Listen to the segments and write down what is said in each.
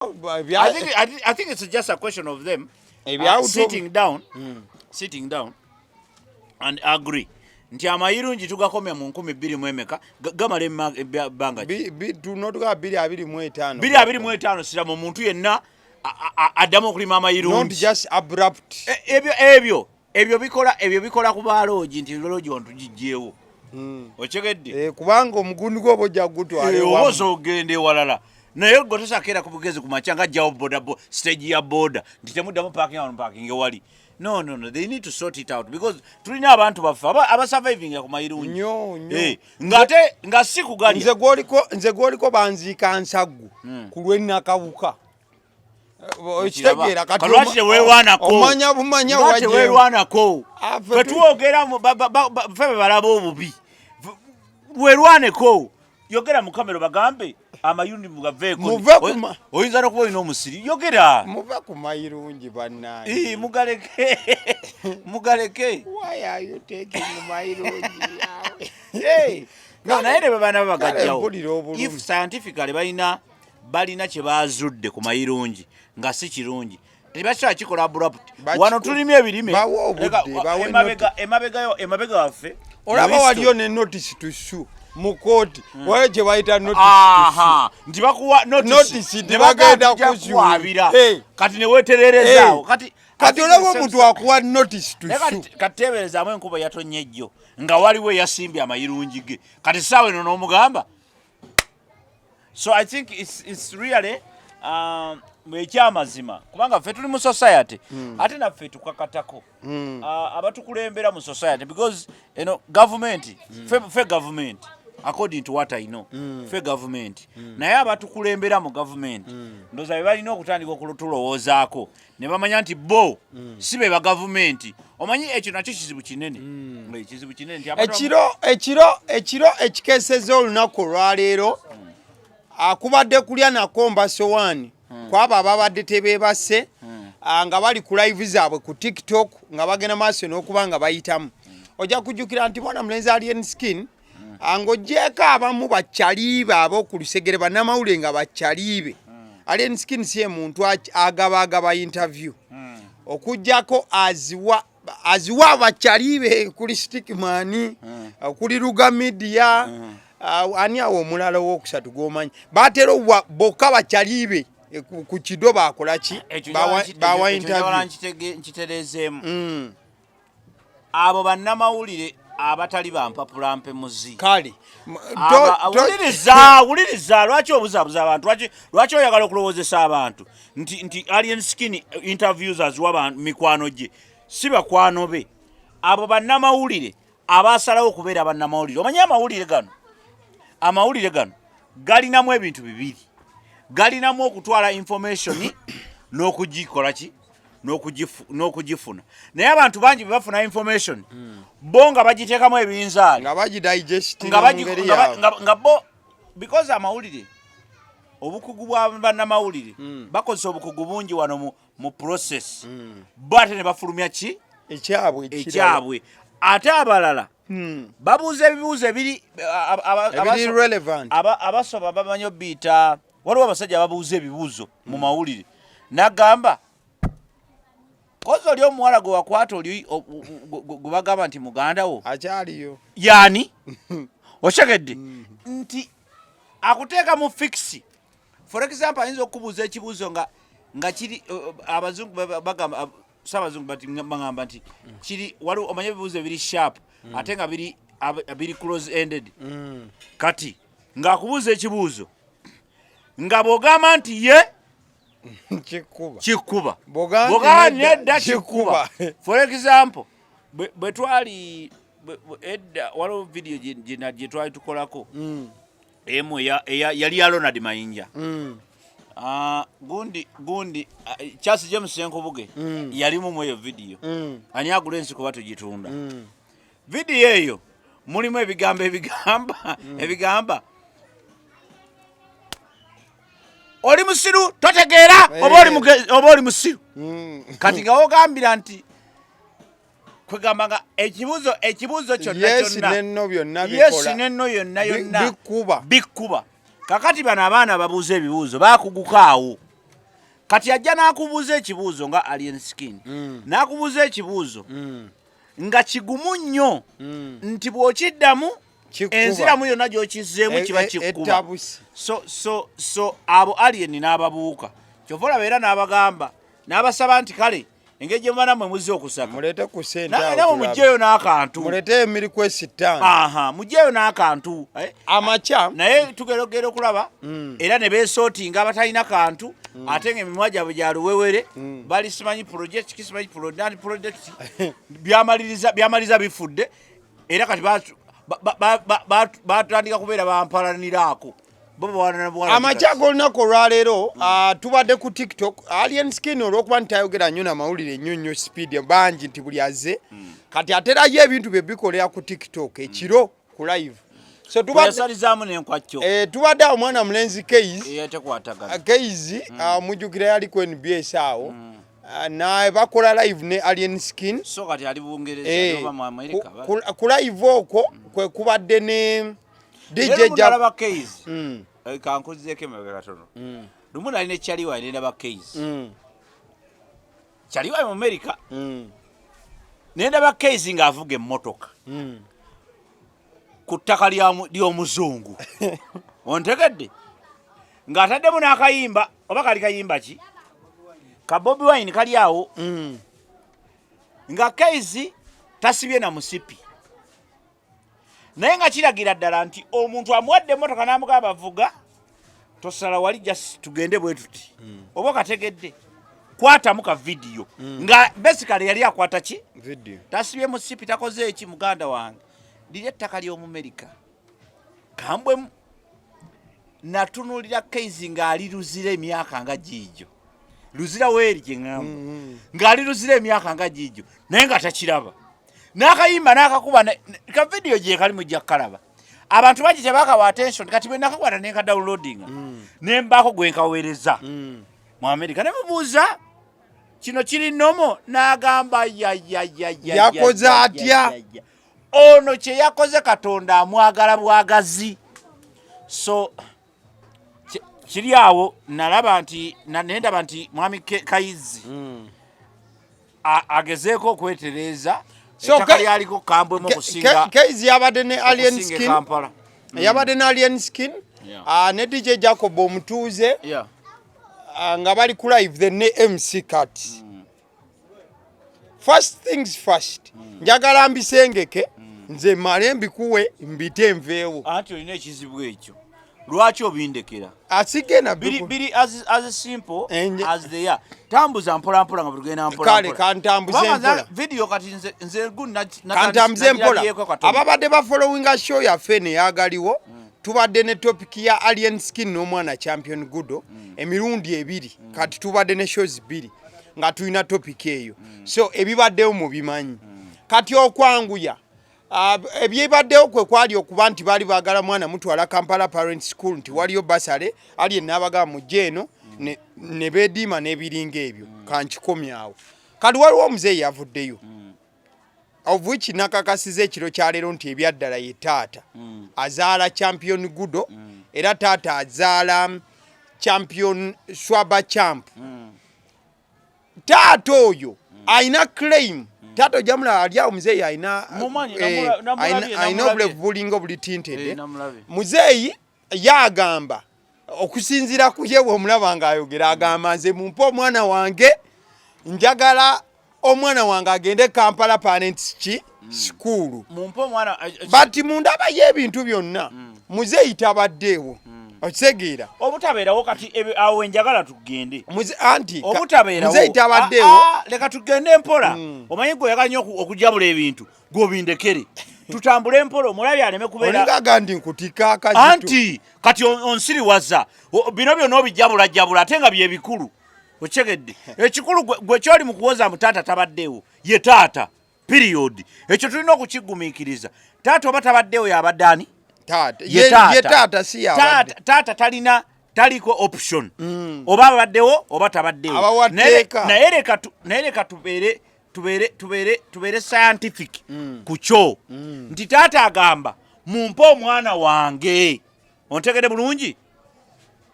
I think it's just a question of them sitting down and agree. Nti amayirungi tugakomya mu 20 emeka gamala ebbanga tunotuga 225 225 sira mu muntu yenna addamu okulima amayirungi. Not just abrupt. Ebyo bikola ku baloogi nti loogi wantu gijjeewo. Okyegedde kubanga omugundu gwo bojja gutwale obozo ogende walala naye gwe tosakera ku bugezi ku macha nga jjawo boda stage ya boda nti temuddamu parking ewali. No, they need to sort it out because tulina abantu baffe aba surviving ku mayirungi. Nga si kugali nze gwoliko banziika nsagu ku lw'ennakawuka. Okitegera kati omanya bumanya weerwanako ffe twogera ffe balaba obubi weerwaneko yogera mu kamera bagambe amayundi mugaveeko oyinza n'okuba olina omusiri yogera muve ku mayirungi bannange mugaleke why are you taking mayirungi no naye ne bwe bana bagajjawo if scientifically balina kye baazudde ku mayirungi nga si kirungi tebakyala kikola abrupt wano tulimye ebirime emabega waffe olaba waliyo ne notice to sue mu kooti waliyo gye bayita notice nti bakuwa notice tebagenda kukwabira kati ne weetererezaawo kati olaba omuntu akuwa notice to sue kati teeberezaamu enkuba yatonnya ejjo nga waliwo eyasimbye amayirungi ge kati saawa eno n'omugamba. So I think it's really ekyamazima kubanga ffe tuli mu society ate naffe tukakatako abatukulembera mu society because government ffe government according to what I know ffe government naye abatukulembera mu government ndoza be balina okutandika okulowoozaako ne bamanya nti bo si be ba government. Omanyi ekyo nakyo kizibu kinene ekiro ekikeeseza olunaku olwaleero akubadde kulya nakomba sowani kwabo ababadde tebeebase nga bali ku live zaabwe ku TikTok nga bagenda maaso n'okuba nga bayitamu ojja kujjukira nti mwana mulenzi alien skin ng'oggyeko abamu bakyaliibe ab'oku lusegere bannamawulire nga bakyaliibe alien skin si ye muntu agaba interview okujjako aziwa bakyaliibe kuli Stickman kuli Ruga Media ani awo omulala w'okusatu gwomanyi batera bokka bakyaliibe ku kido bakola ki bawa interview nkitereezeemu abo bannamawulire abatali bampapulampe muzi kale wuliriza lwaki obuzaabuza abantu lwaki oyagala okulowoozesa abantu nti alien skin interviews aziwa mikwano gye si bakwano be abo bannamawulire abaasalawo okubeera bannamawulire. Omanyi amawulire gano galinamu ebintu bibiri galinamu okutwala information n'okugikola ki n'okugifuna naye abantu bangi bwe bafuna information bo nga bagiteekamu ebinzaali nga bagidigest nga bo because amawulire obukugu bwa bannamawulire bakozesa obukugu bungi wano mu process bo ate ne bafulumya ki ekyabwe ate abalala babuuza ebibuuzo ebiri relevant abasoba bamanyi obiyita waliwo abasajja ababuuza ebibuuzo mu mawulire n'agamba kozi oli omuwala gwe wakwata oli gwe bagamba nti muganda wo akyaliyo yaani okyegedde nti akuteeka mu fiksi for example ayinza okubuuza ekibuuzo nga kiri abazungu bagamba sabazungu bagamba nti kiri waliwo omanye ebibuuzo ebiri sharp ate nga biri close ended kati ng'akubuuza ekibuuzo nga bw'ogamba nti ye kikuba bw'ogamba nedda kikuba for example bwe twali edda waliwo video gye twali tukolako emu yali ya Ronald Mayinja gundi Charles James Senkobuge yalimu mu eyo video ani agula ensi kuba tugitunda video eyo mulimu ebigamba oli musiru totegeera oba oli musiru kati nga wogambira nti kwegamba nga ekibuuzo kyonna yonna bikuba kakati bano abaana ababuuza ebibuuzo bakugukaawo kati ajja n'akubuuza ekibuuzo nga alien skin n'akubuuza ekibuuzo nga kigumu nnyo nti bw'okiddamu enziramu yonna gy'okizzeemu kiba kikkuba so abo alien n'ababuuka kyova olaba era n'abagamba n'abasaba nti kale engeri gye mubana mwe muzze okusaka mulete ku sente nawe mugyeyo n'akantu mulete emiri kwesitaani mugyeyo n'akantu amakya naye tugerogera okulaba era ne beesootinga abatalina kantu ate ng'emimwa gyabwe gya luwewere bali simanyi project kisimanyi project byamaliza bifudde era kati batandika kubeera bampalaniraako amakya g'olunaku olwaleero tubadde ku tiktok alien skin olw'okuba ntayogera nnyo namawulire nnyo nnyo speed bangi nti buli azze kati aterayo ebintu bye bikolera ku tiktok ekiro ku live so tubadde awo mwana mulenzi Keizi mujjukira yali ku NBS awo naye bakola live ne alien skin ku live okwo kwe kubadde ne DJ Jab kankuzizeeko emabega katono lumu nali ne Chaliwa ne ndaba Keizi Chaliwa mu America ne ndaba Keizi ng'avuga emmotoka ku ttaka ly'omuzungu ontegedde ng'ataddemu n'akayimba oba kali kayimba ki ka Bobi Wine kali awo nga Keizi tasibye na musipi naye nga kiragira ddala nti omuntu amuwadde emmotoka n'amugamba avuga tosala wali just tugende bwe tuti oba kategedde kwatamu ka video nga basically yali akwata ki video tasibye musipi takoze eki muganda wange liri ettaka ly'omu America kambwe natunulira Keizi ng'ali luzira emyaka nga giijo luzira weeri gye ŋŋamba ng'ali luzira emyaka nga giijo naye nga takiraba n'akayimba n'akakuba ka video gye kali mujja kukalaba abantu bangi tebakawa attention kati bwe nakakwata ne nka downloading ne mbaako gwe nkaweereza mu America ne mubuuza kino kiri nomo n'agamba yakoze atya ono kye yakoze Katonda amwagala bwagazi so kiri awo nalaba nti nendaba nti mwami Keizi agezeeko okwetereeza so yaliko kambwe mu kusinga Keizi yabadde ne alien skin yabadde ne alien skin ne DJ Jacob omutuuze nga bali ku live ne MC Kat first things first njagala mbisengeke nze male mbikuwe mbite nveewo anti olina ekizibu ekyo lwaki obindekera asigena biri as simple as they are tambuza mpola mpola nga bugenda mpola kale kantambuze mpola video kati nze kantambuze mpola ababadde ba following a show ya fene yagaliwo tubadde ne topic ya alien skin n'omwana champion Gudo emirundi ebiri kati tubadde ne shows biri nga tulina topic eyo so ebibaddewo mu bimanyi kati okwanguya ebyebaddewo kwe kwali okuba nti baali baagala mwana mutwala Kampala Parent School nti waliyo basale ali n'abagala mu jeno ne beediima n'ebiringa ebyo kankikomyawo kati waliwo omuzeeyi yavuddeyo of which nakakasiza ekiro kyaleero nti ebyaddala ye taata azaala champion Gudo era taata azaala champion Swaba Champ taata oyo aina claim tato jamula ali omuzeeyi aina obulevu bulinga obulitintedde muzeeyi yagamba okusinzira ku yewe omulaba ng'ayogera agamba nze mumpe omwana wange njagala omwana wange agende Kampala Parents School bati mundaba y'ebintu byonna muzeeyi tabaddeewo okisegeera obutabeerawo kati awo njagala tugende anti obutabeerawo muzeeyi tabaddeewo leka tugende mpola omanyi gwe oyagala nnyo okujabula ebintu gw'obindekere tutambule mpola omulabi aleme kubeera olingaga ndi nkutika akazito anti kati onsiriwaza bino byonna obijabulajabula ate nga bye bikulu okitegedde ekikulu gwe kyoli mu kuwoza mu taata tabaddeewo ye taata period ekyo tulina okukigumiikiriza taata oba tabaddeewo yabadde ani ye taata si yabadde taata taliko option oba abaddewo oba tabaddewo naye leka tubeere scientific ku kyo nti taata agamba mumpe omwana wange ontegede bulungi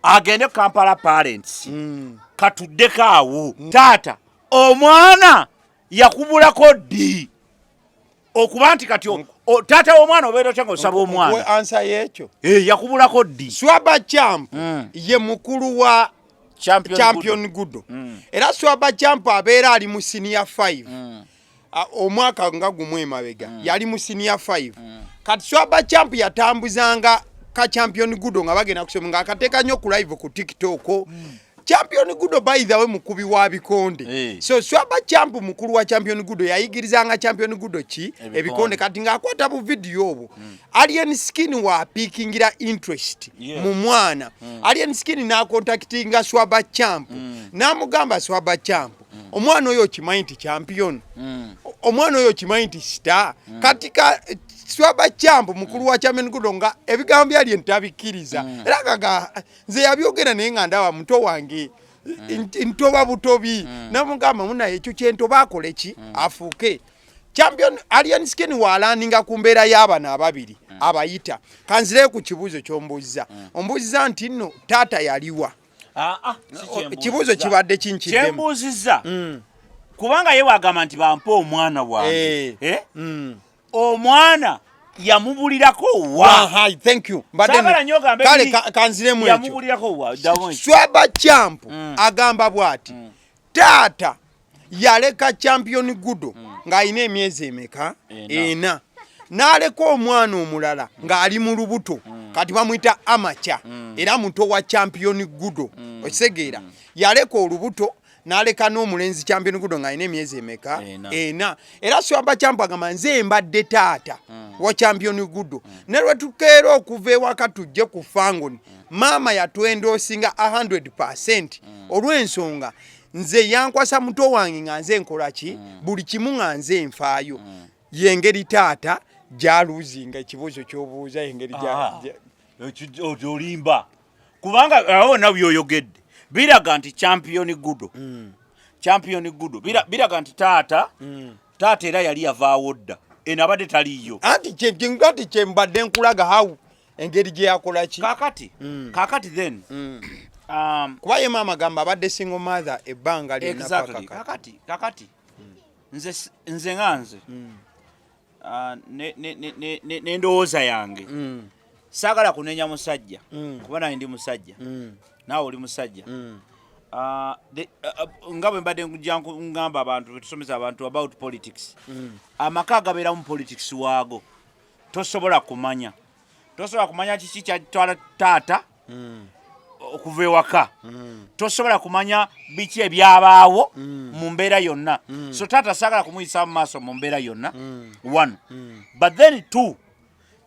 agende Kampala Parents katuddeko awo taata omwana yakubulako ddi okuba nti kati taata w'omwana obeera otya ng'osaba omwana ansa y'ekyo yakubulako ddi Swaba Champ ye mukulu wa Champion Gudo era Swaba Champ abeera ali mu senior 5 omwaka nga gumu emabega yali mu senior 5 kati Swaba Champ yatambuzanga ka Champion Gudo nga bagenda kusoma nga akateeka nnyo ku live ku TikTok Champion Gudo by the way mukubi wa bikonde so Swaba Champ mukulu wa Champion Gudo yayigirizanga Champion Gudo ki ebikonde kati nga akwata bu video obo Alien Skin wa pikingira interest mu mwana Alien Skin na contactinga Swaba Champ namugamba Swaba Champ omwana oyo kimainti champion omwana oyo kimainti star katika Swaba Champ mukulu wa Champion Gudo nga ebigambo byali entabikiriza era kaga nze yabyogera naye nga ndawa muto wange ntoba butobi namugamba muna ekyo kyento bakole ki afuke Champion Alien Skin walaninga kumbeera y'abana ababiri abayita kanzire ku kibuzo kyombuziza ombuziza nti nno tata yaliwa kibuzo kibadde kinkiddemu kyembuziza kubanga ye wagamba nti bampa omwana wange omwana yamubulirako wa thank you kale kanziremu ekyo yamubulirako wa Swaba Champ agamba bwati tata yaleka Champion Gudo ng'alina emyezi emeka ena n'aleka omwana omulala ng'ali mu lubuto kati bamuyita amacha era muto wa Champion Gudo okisegeera yaleka olubuto n'aleka n'omulenzi Champion Gudo ng'alina emyezi emeka ena era Swaba Champ agamba nze mbadde taata wa Champion Gudo ne lwe tukeera okuva ewaka tujje ku Fangoni maama yatwendosinga 100% olw'ensonga nze yankwasa muto wange nga nze nkola ki buli kimu nga nze nfaayo yengeri taata jaluzinga ekibuzo ky'obuuza engeri olimba kubanga awo nawe yoyogedde biraga nti Champion Gudo biraga nti taata era yali yavaawo dda enabadde taliyo anti kyembadde nkulaga hawu engeri gye yakola ki kakati then kuba ye maama gamba abadde single mother ebbanga lyonna kakati nze nga nze n'endowooza yange saagala kunenya musajja kuba naye ndi musajja naawe oli musajja nga bwe mbadde ngamba abantu betusomesa abantu about politics amaka agabeeramu politics waago tosobola kumanya kiki kyatwala taata okuva ewaka tosobola kumanya biki ebyabaawo mu mbeera yonna so taata saagala kumuyisa mu maaso mu mbeera yonna one but then two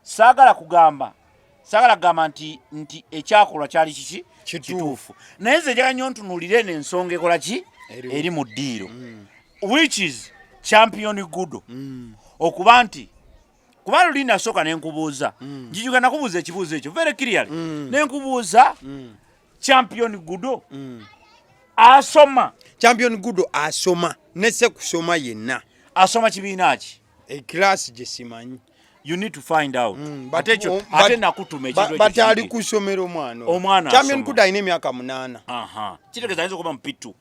saagala kugamba nti ekyakolwa kyali kiki kituufu naye nze njagala nnyo ntunuulire n'ensonga ekola ki eri mu ddiiro which is Champion Gudo okuba nti kuba luli nasooka nenkubuuza njijuka nakubuuza ekibuuzo ekyo very clearly nenkubuuza Champion Gudo asoma Champion Gudo asoma nese kusoma yenna asoma kibiina ki class gye simanyi you need to find out ate nakutuma ekintu ekyo batali kusomera omwana Champion Gudo alina emyaka 8 kitegeeza ayinza okuba mupitu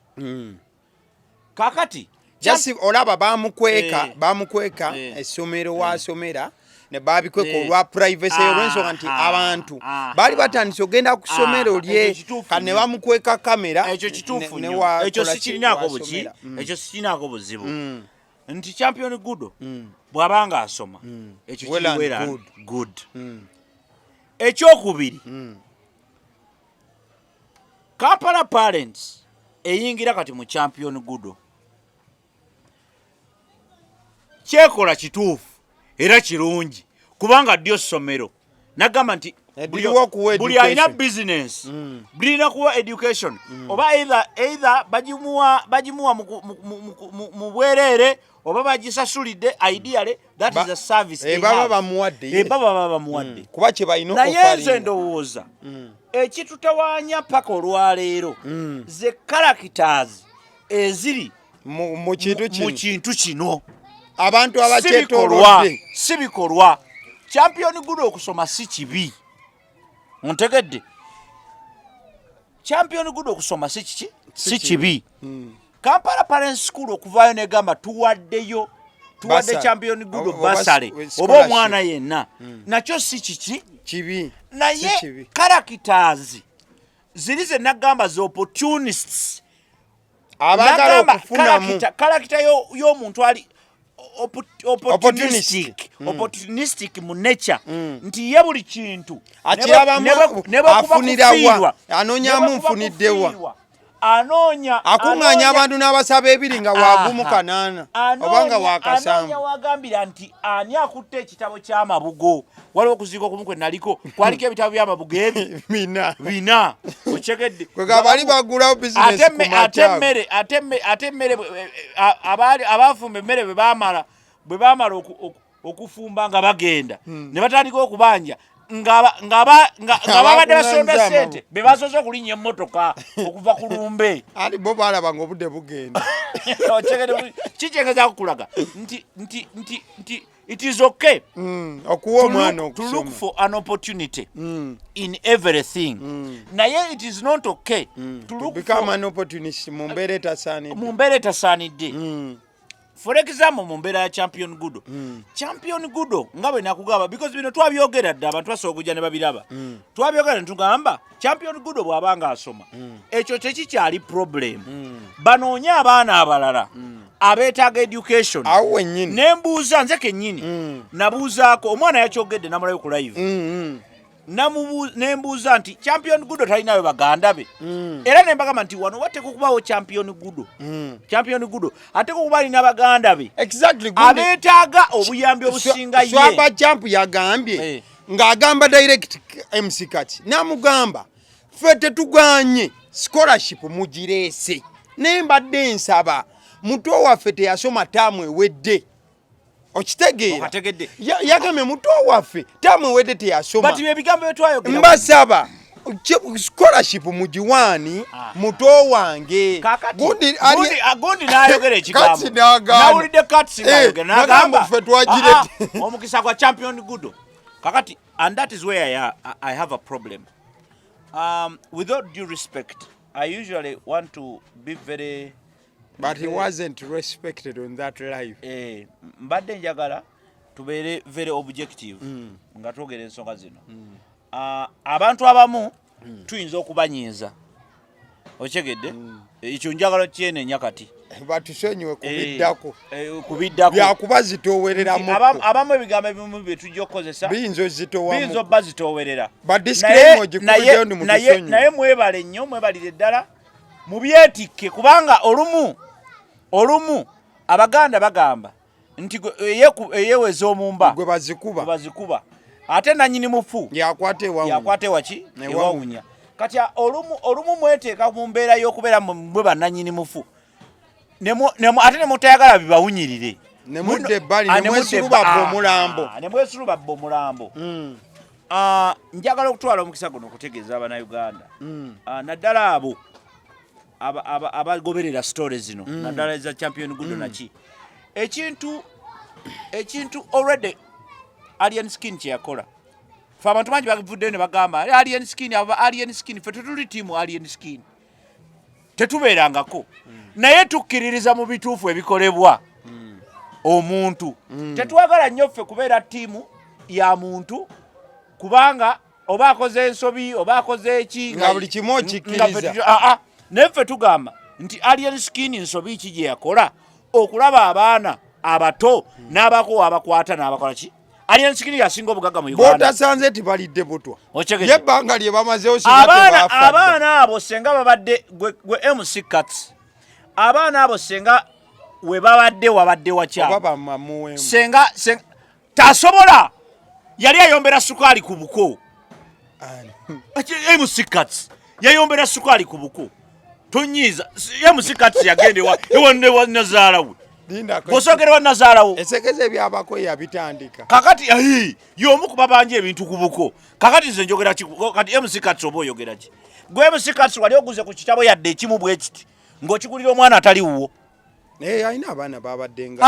kakati jasi olaba bamukweka essomero wasomera ne babikweka olwa privacy olw'ensonga nti abantu bali batandise ogenda ku ssomero lye kati ne bamukweka kamera ekyo kituufu ekyo sikirinaako buzibu nti Champion Gudo bw'abanga asoma ekyo kiwera good ekyokubiri Kampala Parents eyingira kati mu Champion Gudo kyekola kituufu era kirungi kubanga ddyo ssomero nagamba nti buli alina business bulina kuwa education oba either bagimuwa mu bwereere oba bagisasulidde ideally that is a service baba bamuwadde kuba kye balina naye nze ndowooza ekitutawaanya paka olwaleero ze characters eziri mu kintu kino abantu abakyetolodde si bikolwa Champion Gudo okusoma si kibi ontegedde Champion Gudo okusoma si kiki si kibi. Kampala Parents School okuvaayo negamba tuwadde champion Gudo basale oba omwana yenna nakyo si kibi naye characters ziri ze nagamba zo opportunists abagala okufunamu character y'omuntu ali opportunistic mu nature nti ye buli kintu afunirawa anonyamu nfuniddewa akunganya abantu n'abasaba ebiri nga wagumu kanaana obanga wakasanvu wagambira nti ani akutte ekitabo ky'amabugo waliwo okuziika okumu kwe naliko kwaliko ebitabo by'amabugo ebi bina okyegedde kwegabali bagulawo bizinesi ate emmere abafumba emmere bwe baamala okufumba nga bagenda ne batandika okubanja nga babadde basonda sente be basoose okulinnya emmotoka okuva ku lumbe ali bo balaba ng'obudde bugenda kikyengeza kukulaga nti it is okay okuwa omwana to look for an opportunity in everything naye it is not okay to become an opportunist mu mbeera etasaanidde for example mu mbeera ya champion Gudo champion Gudo nga bwe nakugamba because bino twabyogera dda abantu basobola okujja ne babiraba twabyogera ntugamba champion Gudo bw'abanga asoma ekyo tekikyali problem banoonya abaana abalala abeetaaga education nembuuza nze kennyini nabuuzaako omwana yakyogedde namulayo ku live nembuuza nti champion Gudo talinayo baganda be era nembagamba nti wano watteko okubaawo champion Gudo ate kuba alina baganda be abeetaaga obuyambi obusinga ye swaba champ yagambye ng'agamba direct MC Kati namugamba ffe tetuganye scholarship mugireese nembadde nsaba muto waffe teyasoma taamu ewedde okitegeera yagamye muto waffe taamu ewedde teyasoma mbasaba scholarship mugiwaani muto wange gundi n'ayogera ekigambo nawulidde Katsi n'agamba ffe twagirete omukisa gwa champion Gudo kakati and that is where I have a problem with all due respect I usually want to be very but he wasn't respected on that life mbadde njagala tubeere very objective nga twogera ensonga zino abantu abamu tuyinza okubanyiiza okyegedde ekyo njagala kyenenya kati batusonyiwe kubiddako byakuba zitoowereramu abamu ebigambo ebimu bye tujja okukozesa biyinza obba zitoowerera naye mwebale nnyo mwebalire ddala mubyetikke kubanga olumu abaganda bagamba nti eyeweza omumba gwe bazikuba ate nanyini mufu yakwata ewaki ewawunya kati olumu mweteeka mu mbeera y'okubeera mwe bannanyini mufu ate nemutayagala bibawunyirire nemudde ebbali nemwesulubabba omulambo njagala okutwala omukisa guno okutegeeza abanayuganda naddala abo abagoberera stories zino naddala eza champion Gudo naki ekintu already alien skin kyeyakola fe abantu bangi bavuddeyo ne bagamba alien skin fe tetuli tiimu alien skin tetubeerangako naye tukkiririza mu bituufu ebikolebwa omuntu tetwagala nnyo ffe kubeera ttiimu ya muntu kubanga oba akoze ensobi oba akoze eki nga buli kimu okikkiriza naye ffe tugamba nti alien skin nsobi ki gye yakola okulaba abaana abato n'abako abakwata n'abakola ki alien skin yasinga obugagga mu Uganda botasanze tibalidde butwa yebbanga lye bamazeho abaana abo senga babadde gwe MC Kats abaana abo senga we babadde wabadde wakya senga tasobola yali ayombera sukaali ku buko MC Kats yayombera sukaali ku buko tonyiza MC Kats yagende ewa nazaalawe bosogera wa nazaalawo esekeze ebyabako yabitandika kakati y'omu kubabanja ebintu ku buko kakati nze njogera kati MC Kats oba oyogera ki gwe MC Kats wali oguze ku kitabo yadde ekimu bwe kiti ng'okigulira omwana atali wuwo alina abaana babadde nga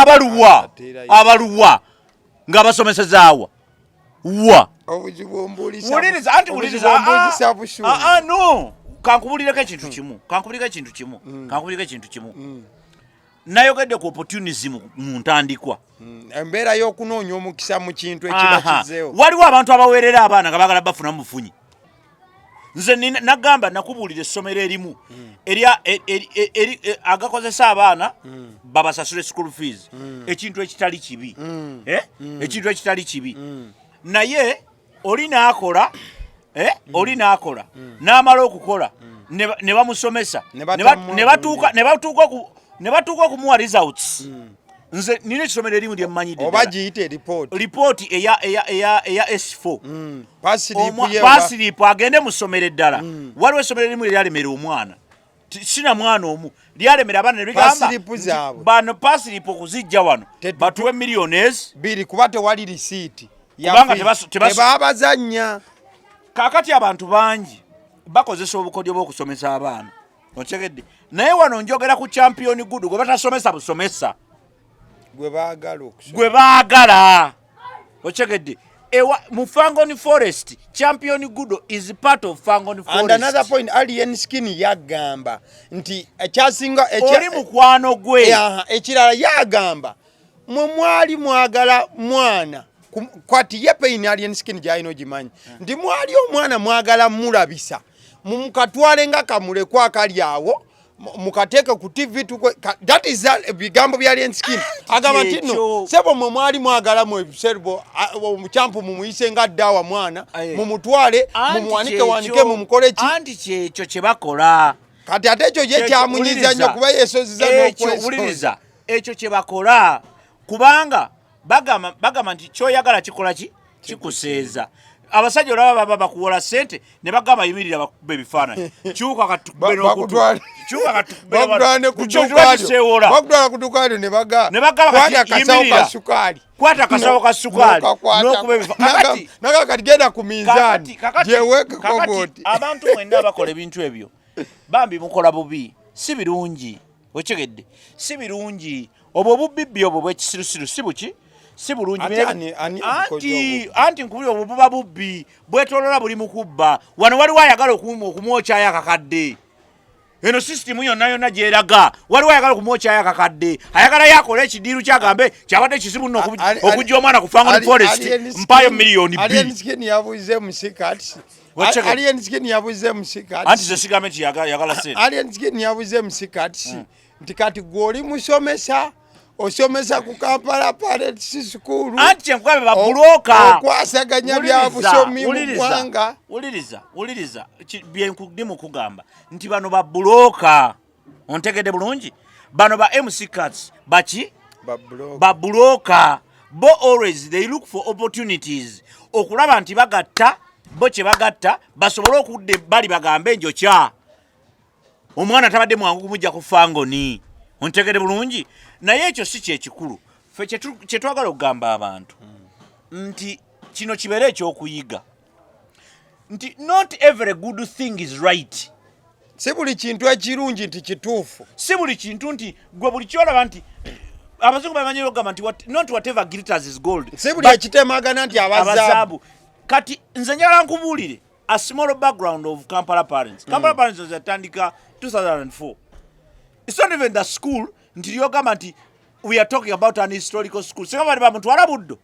abaluwa ng'abasomesezaawa wa obuzibu wuliriza no kankubulireko ekintu kimu nayogedde ku opportunism mu ntandikwa embeera y'okunoonya omukisa mu kintu ekiba kizeewo waliwo abantu abaweerera abaana nga baagala bafuna mufunyi nze nagamba nakubuulira essomero erimu agakozesa abaana babasasule school fees ekintu ekitali kibi ekintu ekitali kibi naye oli n'akola n'amala okukola ne bamusomesa ne batuuka okumuwa results nze nina ekisomero erimu lyemmanyidde oba giyite ripooti eya S4 pasiripu agende mu ssomero eddala waliwo essomero erimu eryalemera omwana sina mwana omu lyalemera abaana ne bigamba bano pasiripu okuzijja wano batuwe millionaires biri kuba tewali risiiti kubanga tebabazannya kaakati abantu bangi bakozesa obukodyo bw'okusomesa abaana otegedde naye wano njogera ku champion Gudo gwe batasomesa busomesa gwe baagala otegedde mu Fangoni Forest champion Gudo is part of Fangoni Forest. And another point Alien Skin yagamba nti ekyasinga oli mukwano gwe ekirala yagamba mwali mwagala mwana kwati ye pain Alien Skin gyalina ogimanyi nti mwali omwana mwagala mulabisa mumukatwale nga kamulekwa akali awo mukateeka ku TV that is bigambo bya Alien Skin agamba nti no sebo mwali mwagala mu serbo omuchampu mumuyise nga dawa mwana mumutwale mumuwanike mumukole ki anti kyekyo kye bakola kati ate ekyo ye kyamunyiza nnyo kuba yesoziza n'okwesoliza ekyo kye bakola kubanga bagamba nti kyoyagala kikola ki kikuseeza abasajja olaba baba bakuwola sente ne bagamba yimirira bakubbe ebifaananyi kyuka katukubbe n'okutwala kutukaalyo ne bagamba kwata akasawo ka sukaali n'okuba ebifaananyi kati genda ku minzaani gyeweekeko bwoti abantu mwenna abakola ebintu ebyo bambi mukola bubi si birungi okyegedde si birungi obwo bubibbi obwo bwekisirusiru si buki si bulungi anti nkubira obwo buba bubbi bwetolola buli mukubba wano waliwo ayagala okumwokyayo akakadde eno sisitimu yonna gyeraga waliwo ayagala okumwokyayo akakadde ayagala yakola ekidiiru kyagambe kyabadde kizibu nno okujja omwana ku Fangoni Forest mpaayo miliyoni 2 anti ze sigambe nti yagala sente Alien Skin yabuze musikati nti kati gw'oli musomesa osomesa ku Kampala Parents School anti enkugabe babuloka okwasaganya bya busomi mu ggwanga uliriza byenkudi mu kugamba nti bano babuloka ontegedde bulungi bano ba MC Cats baki babuloka bo always they look for opportunities okulaba nti bagatta bo kye bagatta basobole okudde bali bagambe njokya omwana tabadde mwangu kumujja ku Fangoni ontegedde bulungi naye ekyo si kyekikulu ffe kyetwagala okugamba abantu nti kino kibeere ekyokuyiga nti not every good thing is right si buli kintu ekirungi nti kituufu si buli kintu nti gwe buli kyolaba nti abazungu bamanyi ogamba nti not whatever glitters is gold si buli ekitemagana nti abazaabu kati nze njagala nkubuulire a small background of Kampala Parents. Kampala Parents was atandika 2004. It's not even the school nti lyogamba nti we are talking about an historical school. Singa bali bamutwala Buddo.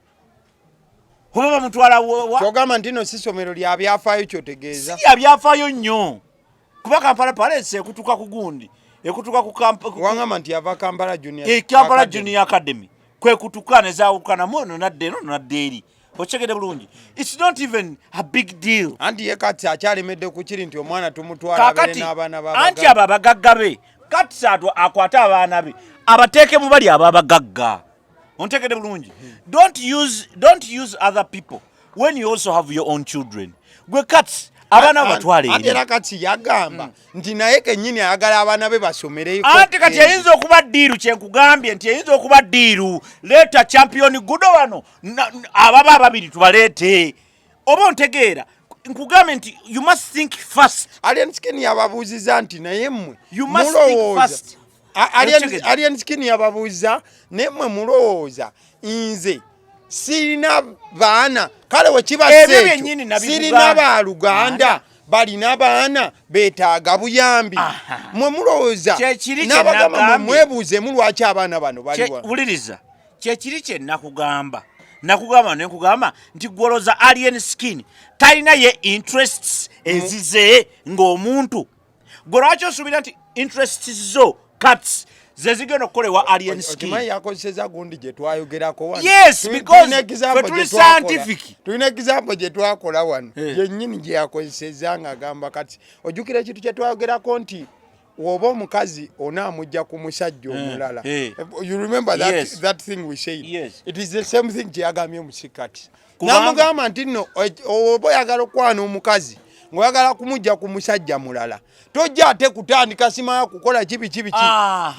Oba bamutwala wa? Kyogamba nti no si somero lya byafaayo kyotegeeza. Si byafaayo nnyo. Kuba Kampala Parents ekutuka ku gundi. Ekutuka ku wangamba nti yava Kampala Junior. Kampala Junior Academy. Kwe kutukana zaawukana mono nadde eri. Ochegede bulungi. It's not even a big deal. Anti ye kati akyalemedde ku kiri nti omwana tumutwala abere n'abaana babagagga. Anti ababagagga be kati saatwa akwata abaana be abateeke mu bali ababagagga. Ontegede bulungi. Don't use other people when you also have your own children. Gwe kati abaana batwale eri. Era kati yagamba nti naye kennyini ayagala abaana be basomereyo. Anti kati yayinza okuba ddiiru kyenkugambye nti yayinza okuba ddiiru leeta champion Gudo wano ababa ababiri tubaleete. Oba ontegeera nkugambye nti you must think first. Alien Skin yababuuziza nti naye mmwe you must think first. Alien Skin yababuuziza naye mmwe mulowooza nze sirina baana kale we kiba sirina baaluganda balina abaana beetaaga buyambi mwe mulowooza n'abagamba mwebuuze mu lwaki abaana bano baliwa wuliriza kyekiri kye nakugamba nekugamba nti gwoloza alien skin talina ye interests ezize ng'omuntu gwe lwaki osuubira nti interests zo cuts zezigenda okukolewa alien skin yakozeseza gundi gye twayogerako wano yes because tuli scientific tulina example gye twakola wano yennyini gye yakozeseza ng'agamba kati ojjukira ekintu kye twayogerako nti woba omukazi onaamujja ku musajja omulala you remember that thing we said it is the same thing gye yagambye omusikati n'amugamba nti nno oba oyagala okwana omukazi ng'oyagala kumujja ku musajja mulala tojja ate kutandika simaya kukola kibi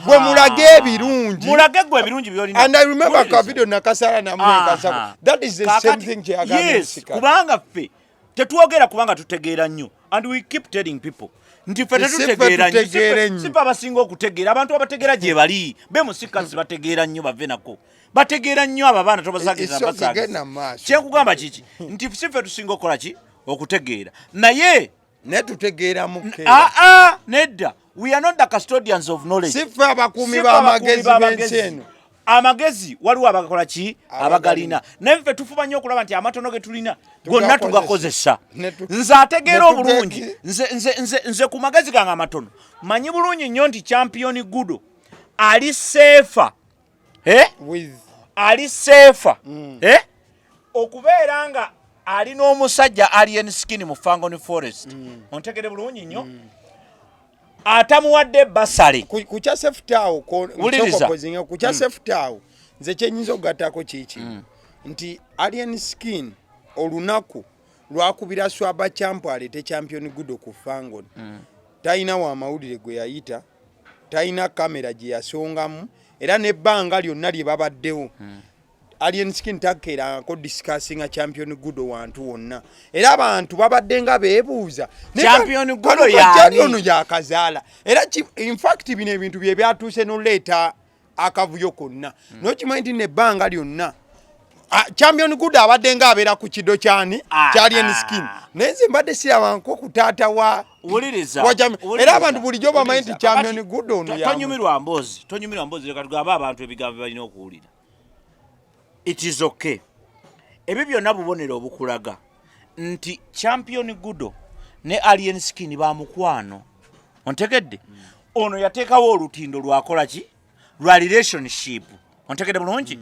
gwe mulage ebirungi byolina and I remember ka video nakasala namwekasa that is the same thing gye yagambye omusikati kubanga ffe tetwogera kubanga tutegeera nnyo and we keep telling people nti ffe tetutegeera nnyo sifa abasinga okutegeera abantu abategeera gye bali be musikasi bategeera nnyo bave nako bategeera nnyo abo abaana tobasagiza kyekugamba kiki nti siffe tusinga okukola ki okutegeera naye netutegeera muke nedda we are not the custodians of knowledge siffe abakuumi b'amagezi b'ensi eno amagezi waliwo abagakola ki abagalina naye ffe tufuba nnyo okulaba nti amatono ge tulina gonna tugakozesa nze ategeera obulungi nze ku magezi gange amatono manyi bulungi nnyo nti champion Gudo ali seefa ali seefa okubeera nga ali n'omusajja alien skin mu Fangoni Forest ontegere bulungi nnyo atamuwadde basale ku kya sefutaawo ku kya sefutaawo nze kyenyinza okugattako kiki nti alien skin olunaku lwakubira swaba champo alete champion Gudo ku Fangoni talina wa mawulire gwe yayita talina kamera gye yasongamu era n'ebbanga lyonna lye babaddewo alien skin takeerangako discussinga champion Gudo wantu wonna era abantu babadde nga beebuuza champion Gudo yani ono yakazaala era in fact bino ebintu bye byatuuse n'oleeta akavuyo konna n'okimanyi nti n'ebbanga lyonna champion Gudo abadde nga abeera ku kido kyani kya alien skin naye nze mbadde sirabanko ku taata wa era abantu bulijjo bamanyi nti champion Gudo ono tonyumirwa mboozi leka tugambe abantu ebigambo balina okuwulira. It is okay. Ebyo byonna bubonero obukulaga nti champion Gudo ne alien skin ba mukwano. Ontegedde? Ono yateekawo olutindo lwakola ki? Lwa relationship. Ontegedde bulungi?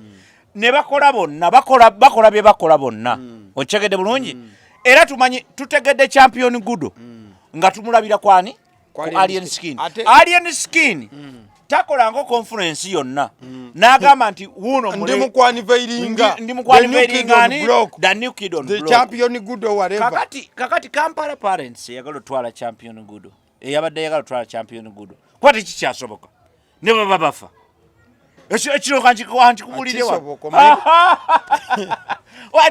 Ne bakola bonna, bakola bye bakola bonna. Ontegedde bulungi? Era tumanyi tutegedde champion Gudo nga tumulabira kwani? Ku alien skin. Alien skin takolango conference yonna n'agamba nti wuno ndi mukwanivayiringa ani the new kid on the block champion Gudo whatever kakati Kampala parents yagalo twala champion Gudo yabadde yagalo twala champion Gudo kwati kikyasoboka ne baba bafa ekiro kanji kubulire wa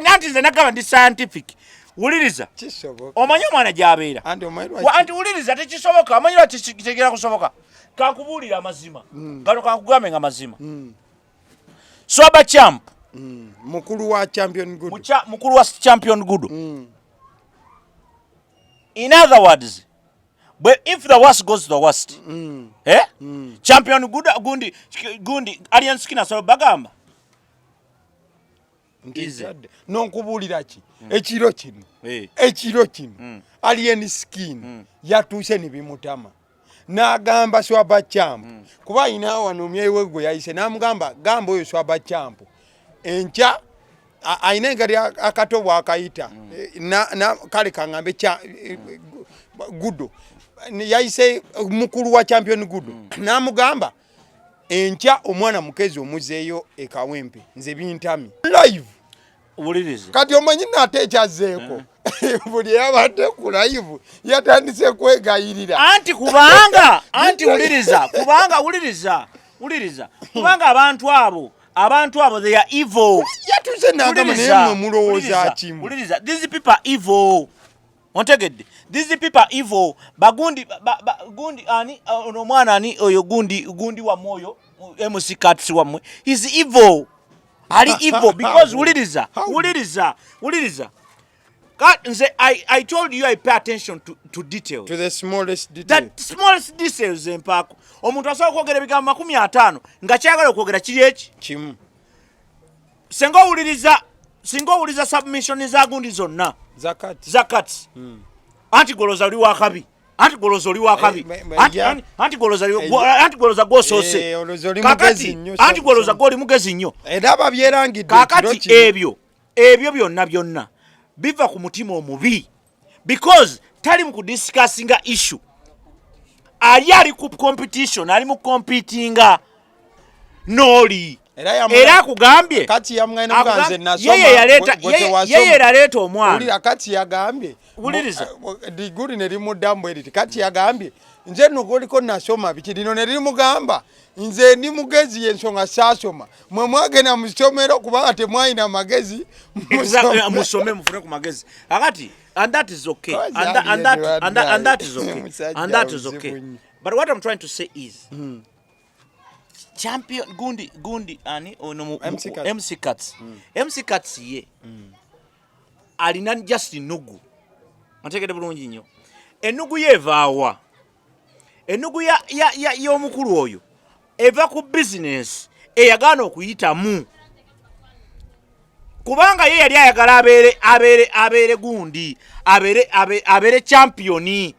nanti ze nagamba ndi scientific wuliriza omanyi omwana gy'abeera anti wuliriza tekisoboka amanyi lwaki kitegera kusoboka kankubulira amazima gano kankugambe nga mazima swaba champ mukulu wa champion Gudo mukulu wa champion Gudo in other words but if the worst goes to the worst champion Gudo gundi alien skin asobola bagamba nonkubulira ki ekiro kino alien skin yatuuse ne bimutama n'agamba swaba champ kuba ina wano myewe gwe yayise n'amugamba gamba oyo swaba champ enkya ayina engeri akatobo akayita na kale kangambe Gudo yayise mukulu wa champion Gudo n'amugamba enkya omwana mukezi omuzeeyo ekawempe nze bintami live wuliriza kati omanyi nate ekyazeeko buli yabadde ku live yatandise kwegayirira anti kubanga anti wuliriza kubanga abantu abo they are evil yatuze n'agamba naye mulowooza kimu wuliriza these people are evil ontegedde these people are evil bagundi gundi ani omwana ani oyo gundi wa moyo MC Cats wamwe is evil ali evil because wuliriza I told you I pay attention to details. To the smallest detail. That smallest details empako. Omuntu asobola kwogera ebigambo 50 nga kyagala okwogera kiri eki Kimu. Singa owuliza submission za gundi zonna zakati anti goloza oli wakabi anti goloza oli wakabi anti goloza gwosose kakati anti goloza goli mugezi nnyo era babyerangidde kakati ebyo byonna biva ku mutima omubi because tali mu kudiscussinga issue ali ku competition ali mu competinga noli era akugambye kati yamwene muganze nasoma yeye yaleeta omwana ulira kati yagambye uliriza diguri ne limudambo eriti kati yagambye nze nugoliko nasoma biki lino ne limugamba nze ndi mugezi yensonga sasoma mwe mwagenda mu somero kuba temwayina magezi musome mufune ku magezi akati and that is okay and that is okay and that is okay but what I'm trying to say is champion gundi ani ono MC Cuts MC Cuts ye alina just nugu antegede bulungi nnyo enugu yevaawa enugu ya omukulu oyo eva ku business eyagana okuyitamu kubanga ye yali ayagala abere gundi abere championi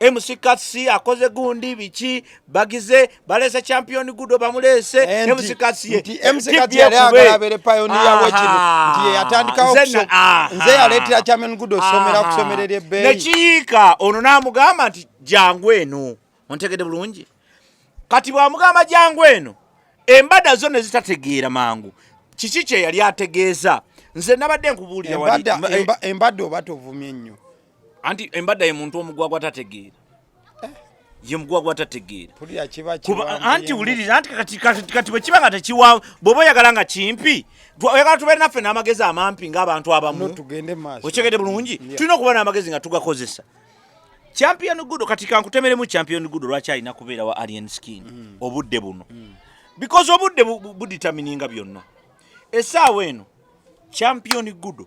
MC Cuts akoze gundi biki bagize balese champion Gudo bamulese MC Cuts ye MC Cuts yali ayagala abere pioneer wekino ndiye yatandikawo nze yaletera champion Gudo somera kusomerera ebbeeyi nekiika ono namugamba nti jangu eno ontegede bulungi kati bwamugamba jangu eno embada zone zitategeera mangu kiki kye yali ategeeza nze nabadde nkubuulira wali embada oba tovumye nnyo anti embada ye muntu omugwagwa tategeera ye mugwagwa tategeera anti wuliriza anti kati bwe kiba nga tekiwa bw'oba oyagala nga kimpi oyagala tubeere naffe n'amagezi amampi ng'abantu abamu okyegede bulungi tulina okuba n'amagezi nga tugakozesa champion Gudo kati kankutemeremu champion Gudo lwaki alina kubeera wa alien skin obudde buno because obudde buditamininga byonna essaawa eno champion Gudo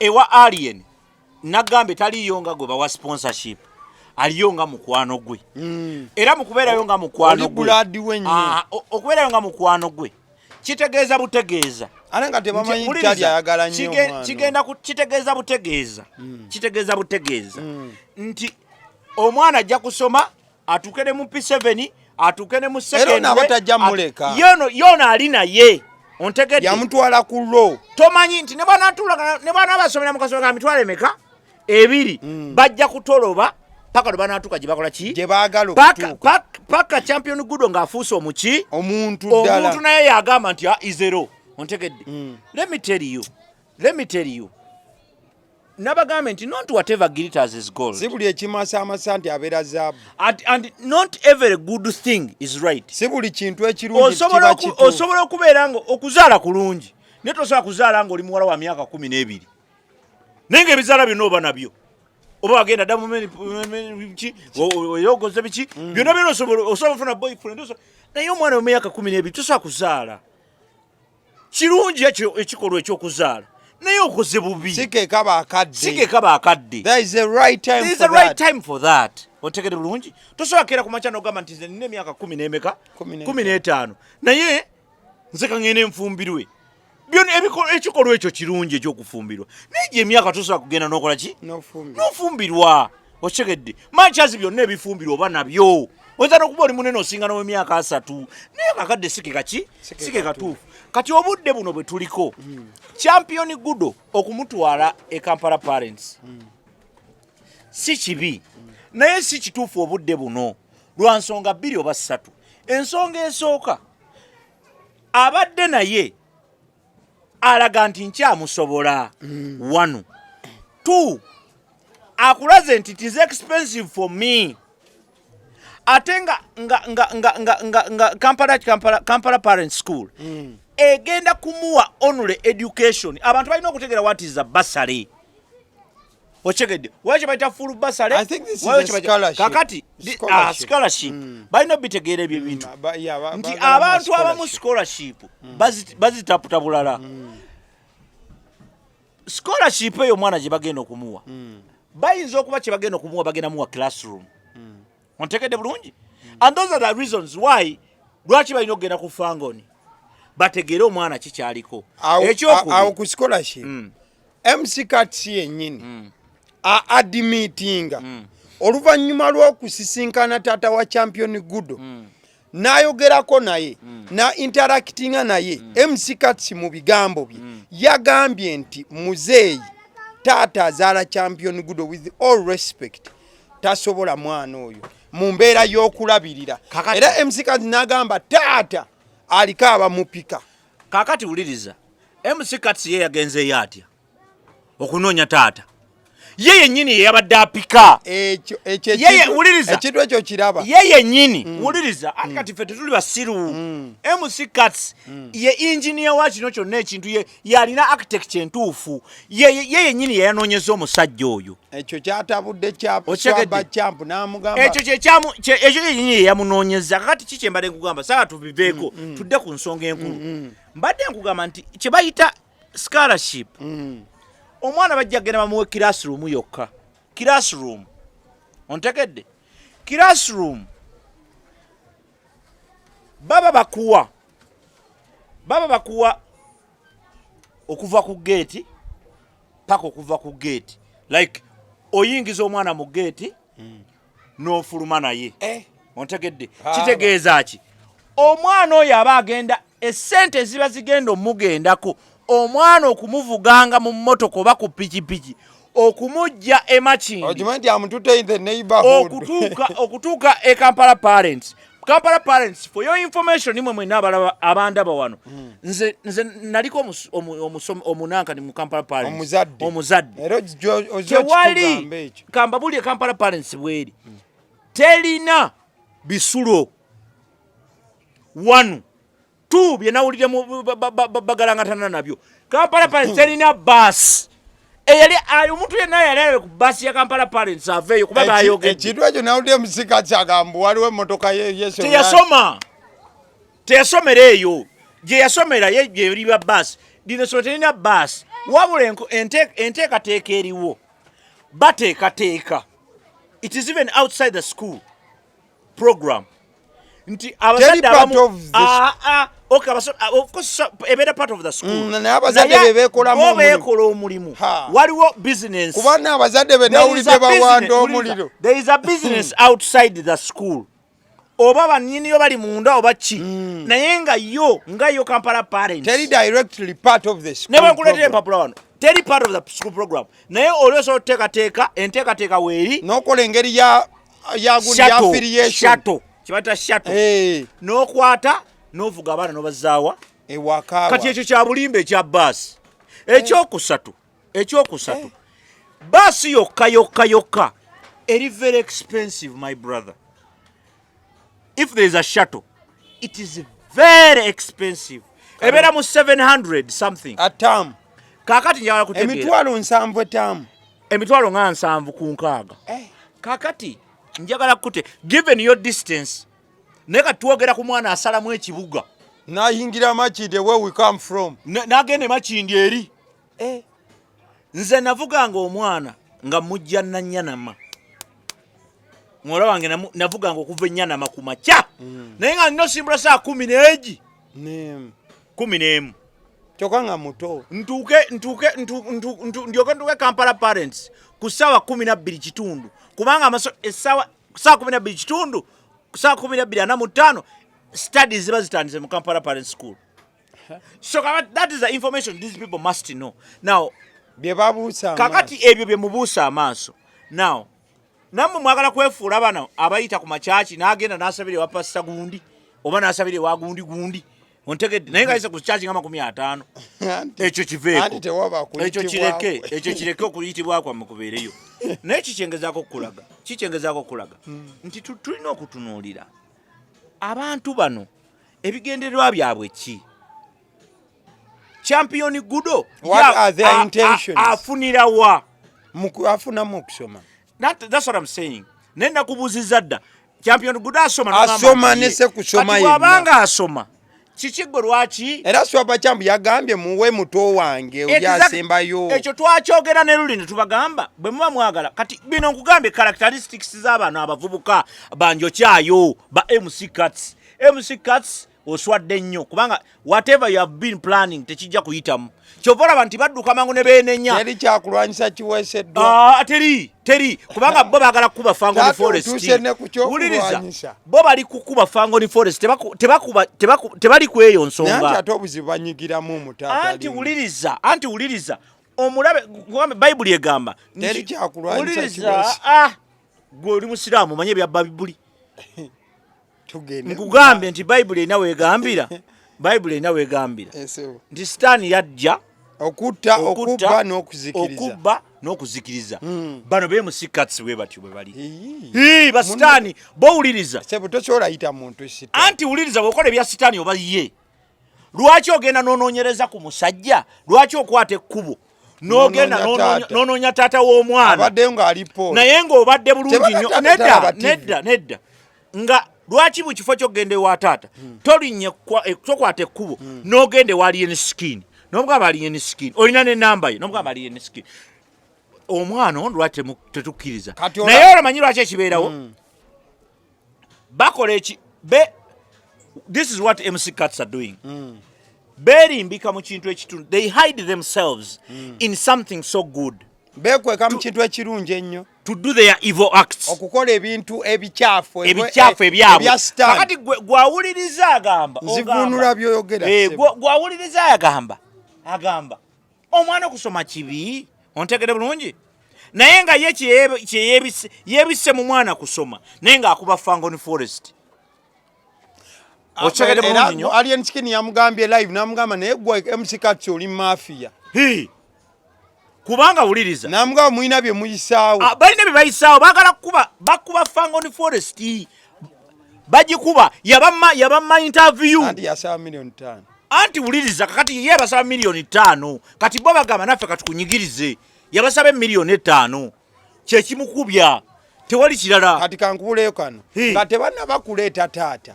ewa alien nagambe taliyo nga gwe bawa sponsorship aliyo nga mukwano gwe era mukubeerayo nga mukwano gwe okubeerayo nga mukwano gwe kitegeeza butegeeza alenga tebamanyi kyali ayagala nnyo kigenda kitegeeza butegeeza nti omwana ajja kusoma atuuke ne mu P7 atuuke ne mu second era n'abatajja muleka yono ali naye ontegedde yamutwala ku lo tomanyi nti ne bwana basomera mu kasomero ka mitwalo emeka ebiri bajja kutoloba paka lwe banaatuka gye bakola ki gye baagala okutuuka paka champion Gudo ng'afuuse omuki omuntu ddala omuntu naye yagamba nti izero ontegedde let me tell you nabagambye nti not whatever glitters is gold si buli ekimasa nti abeera zaabu and not every good thing is right si buli kintu ekirungi kiba kituufu osobola okubeera nga okuzaala kulungi naye tosobola kuzaala nga oli muwala wa myaka 12 naye nga ebizaala byonna oba nabyo oba wagenda ddamu biki oyogoze biki byonna osobola ofuna boyfriend naye omwana w'emyaka 12 tosobola kuzaala kirungi ekikolwa ekyokuzaala naye okoze bubi sikekaba akadde there is a right time for that otegede bulungi tosobola keera ku makya n'ogamba nti nze nina emyaka 10 n'emeka 15 naye nze kangende enfumbirwe byonna ekikolwa ekyo kirungi ekyokufumbirwa naye gye emyaka tosobola kugenda n'okola ki n'ofumbirwa otegedde manchazi byonna ebifumbirwa oba nabyo oyinza n'okuba oli munene osinga n'ow'emyaka 3 naye kakadde sike katuufu kati obudde buno bwe tuliko champion Gudo okumutwala e Kampala Parents si kibi naye si kituufu obudde buno lwa nsonga 2 oba 3 ensonga esooka abadde naye alaga nti nkyamusobola 1 2 akulaze nti it is expensive for me ate nga Kampala Parent School egenda kumuwa only education abantu balina okutegera what is a bursary ochegedde wache baita full bursary I think this is a scholarship kakati scholarship balina bitegeera ebyo bintu nti abantu abamu scholarship bazitaputa bulala scholarship eyo mwana gye bagenda okumuwa bayinza okuba kye bagenda okumuwa bagenda muwa classroom ontegedde bulungi and those are the reasons why lwaki balina okugenda ku fangoni bategere omwana kikyaliko awo ku scholarship mck yennyini admittinga oluvannyuma lw'okusisinkana taata wa champion Gudo n'ayogerako naye na interactinga naye mck mu bigambo bye yagambye nti muzeeyi taata azaala champion Gudo with all respect tasobola mwana oyo mu mbeera y'okulabirira era mck n'agamba taata aliko abamupika kakati wuliriza mck ye yagenzeeyo atya okunoonya taata ye yennyini yeyabadde apika ekintu ekyo kiraba ye yennyini wuliriza ati kati ffe tetuli basiru mck ye engineer wa kino kyonna ekintu yalina architecture entuufu ye yennyini yeyanoonyeza omusajja oyo ekyo kyatabudde swaba camp n'amugamba ekyo yennyini yeyamunoonyeza kakati kiki mbadde nkugamba saa tubiveeko tudde ku nsonga enkulu mbadde nkugamba nti kye bayita scholarship omwana bajja genda bamuwe classroom yokka classroom ontegedde classroom baba bakuwa okuva ku gate paka okuva ku gate like oyingiza omwana mu gate n'ofuluma naye ontegedde kitegeeza ki omwana oyo aba agenda essente ziba zigenda omugendako omwana okumuvuganga mu mmotoka oba ku pikipiki okumujja emakindi okutuuka e Kampala parents for your information nimwe mwena abandaba wano nze naliko omunankani mu Kampala parents omuzadde tewali kambabuli e Kampala parents bweri telina bisulo wanu tu byenawulire bagalangatana nabyo Kampala parents telina bus eyali omuntu yenna yali ku bus ya Kampala parents aveeyo kuba bayogedde ekintu ekyo nawulire musika kyagambu waliwo emmotoka yeso teyasomera eyo gye yasomera ye gyeriba bus dino so telina bus wabula enteekateeka eriwo bateekateeka it is even outside the school program nti abazadde abamu okay, of course, a better part of the school. Bekola omulimu. Waliwo business. Kubana abazadde benawulidde bawanda omuliro. There is a business outside the school. Oba banyini yo bali munda oba ki. Naye nga yo Kampala parents. Tell directly part of the school. Never kuletere empapula wano. Tell part of the school program. Naye olweso enteekateeka weeri. N'okola engeri ya affiliation. Shato. Kibata shato. N'okwata n'ovuga abaana n'obazaawa ewaka kati ekyo kya bulimbe ekya baasi ekyokusatu baasi yokka eri very expensive my brother. If there is a shuttle it is very expensive ebeera mu 700 something atam kakati njagala kutegeera emitwalo 7 etamu emitwalo nga 7 ku 6 kakati njagala kute given your distance neka tuogera ku mwana asalamu ekibuga nayingira Makinde where we come from nagende Makindi eri nze navuganga omwana nga mujja Nannyanama mwola wange navuganga okuva Ennyanama ku makya naye nga nino simbula saa 10 11 kyokka nga muto ndyoke Kampala parents ku ssaawa 12 kitundu kubanga saa 12 kitundu saa 12:45 studies ziba zitandise mu Kampala Parents School. So that is the information these people must know. Now kakati ebyo bye mubuusa amaaso. Now namwe mwagala kwefuula abana abayita ku machachi n'agenda n'asabire wa pastor gundi oba n'asabire wa gundi ontegedde naye ngayise ku chachi nga 50 ekyo kiveeko ekyo kireke okuyitibwa kwa mukubeereyo naye kichengezaako kulaga nti tulina okutunuulira abantu bano ebigendererwa byabwe ki champion Gudo what are their intentions afunira wa afunamu okusoma that's what I'm saying nenda kubuziza dda champion Gudo asoma nese kusoma yenna abanga asoma kikigwe lwaki era swaba chambu yagambye muwe muto wange olyasembayo ekyo twakyogera ne luli ne tubagamba bwe muba mwagala kati bino nkugambye characteristics z'abantu abavubuka banjokyayo ba MC Cuts oswadde nnyo kubanga whatever you have been planning tekijja kuyitamu kyova olaba nti badduka mangu ne beenenya teri kyakulwanyisa kiweeseddwa teri kubanga bo baagala kukuba Fangoni Forest wuliriza bo bali kukuba Fangoni Forest tebali ku eyo nsonga nanti ate obuzibu banyigiramu omutaata anti wuliriza omulabe kugambe Bayibuli egamba teri kyakulwanyisa wuliriza gwe oli musiraamu omanye ebya Bayibuli tugende nkugambye nti Bayibuli enawe egambira nti Sitaani yajja okubba n'okuzikiriza bano MC Cuts bwe batyo bwe bali basitaani bowuliriza tokyoolayita muntu sita anti wuliriza bw'okola ebya sitaani oba ye lwaki ogenda n'onoonyereza ku musajja lwaki okwata ekkubo n'ogenda n'onoonya taata w'omwana abaddeyo ng'alipo naye ng'obadde bulungi nnyo nedda nga lwaki mu kifo ky'ogenda ewa taata tolinnya tokwata ekkubo n'ogenda ewa alien skin n'omugamba alien skin olina n'ennamba ye n'omugamba alien skin omwana ono lwaki tetukkiriza naye olamanyi lwaki ekibeerawo bakola this is what MC Cuts are doing beerimbika mu kintu ekitundu they hide themselves in something so good beekweka mu kintu ekirungi ennyo to do their evil acts okukola ebintu ebikyafu ebyabwe kakati gwawuliriza agamba nzivunula byoyogera gwawuliriza agamba omwana okusoma kibi ontegere bulungi naye nga ye yebisse mu mwana kusoma naye ng'akuba Fangoni Forest otegere bulungi nnyo alien skin yamugambye live namugamba naye gwe MC Cuts oli mafia kubanga wuliriza namugamba mulina bye muyisaawo balina bye bayisaawo baagala bakuba Fangoni Forest bagikuba yabamma interview anti yasaba $5,000,000 anti wuliriza kakati ye basaba $5,000,000 kati bo bagamba naffe katukunyigirize yabasaba $5,000,000 kyekimukubya tewali kirala kati kankubuleyo kano nga tebanna bakuleeta taata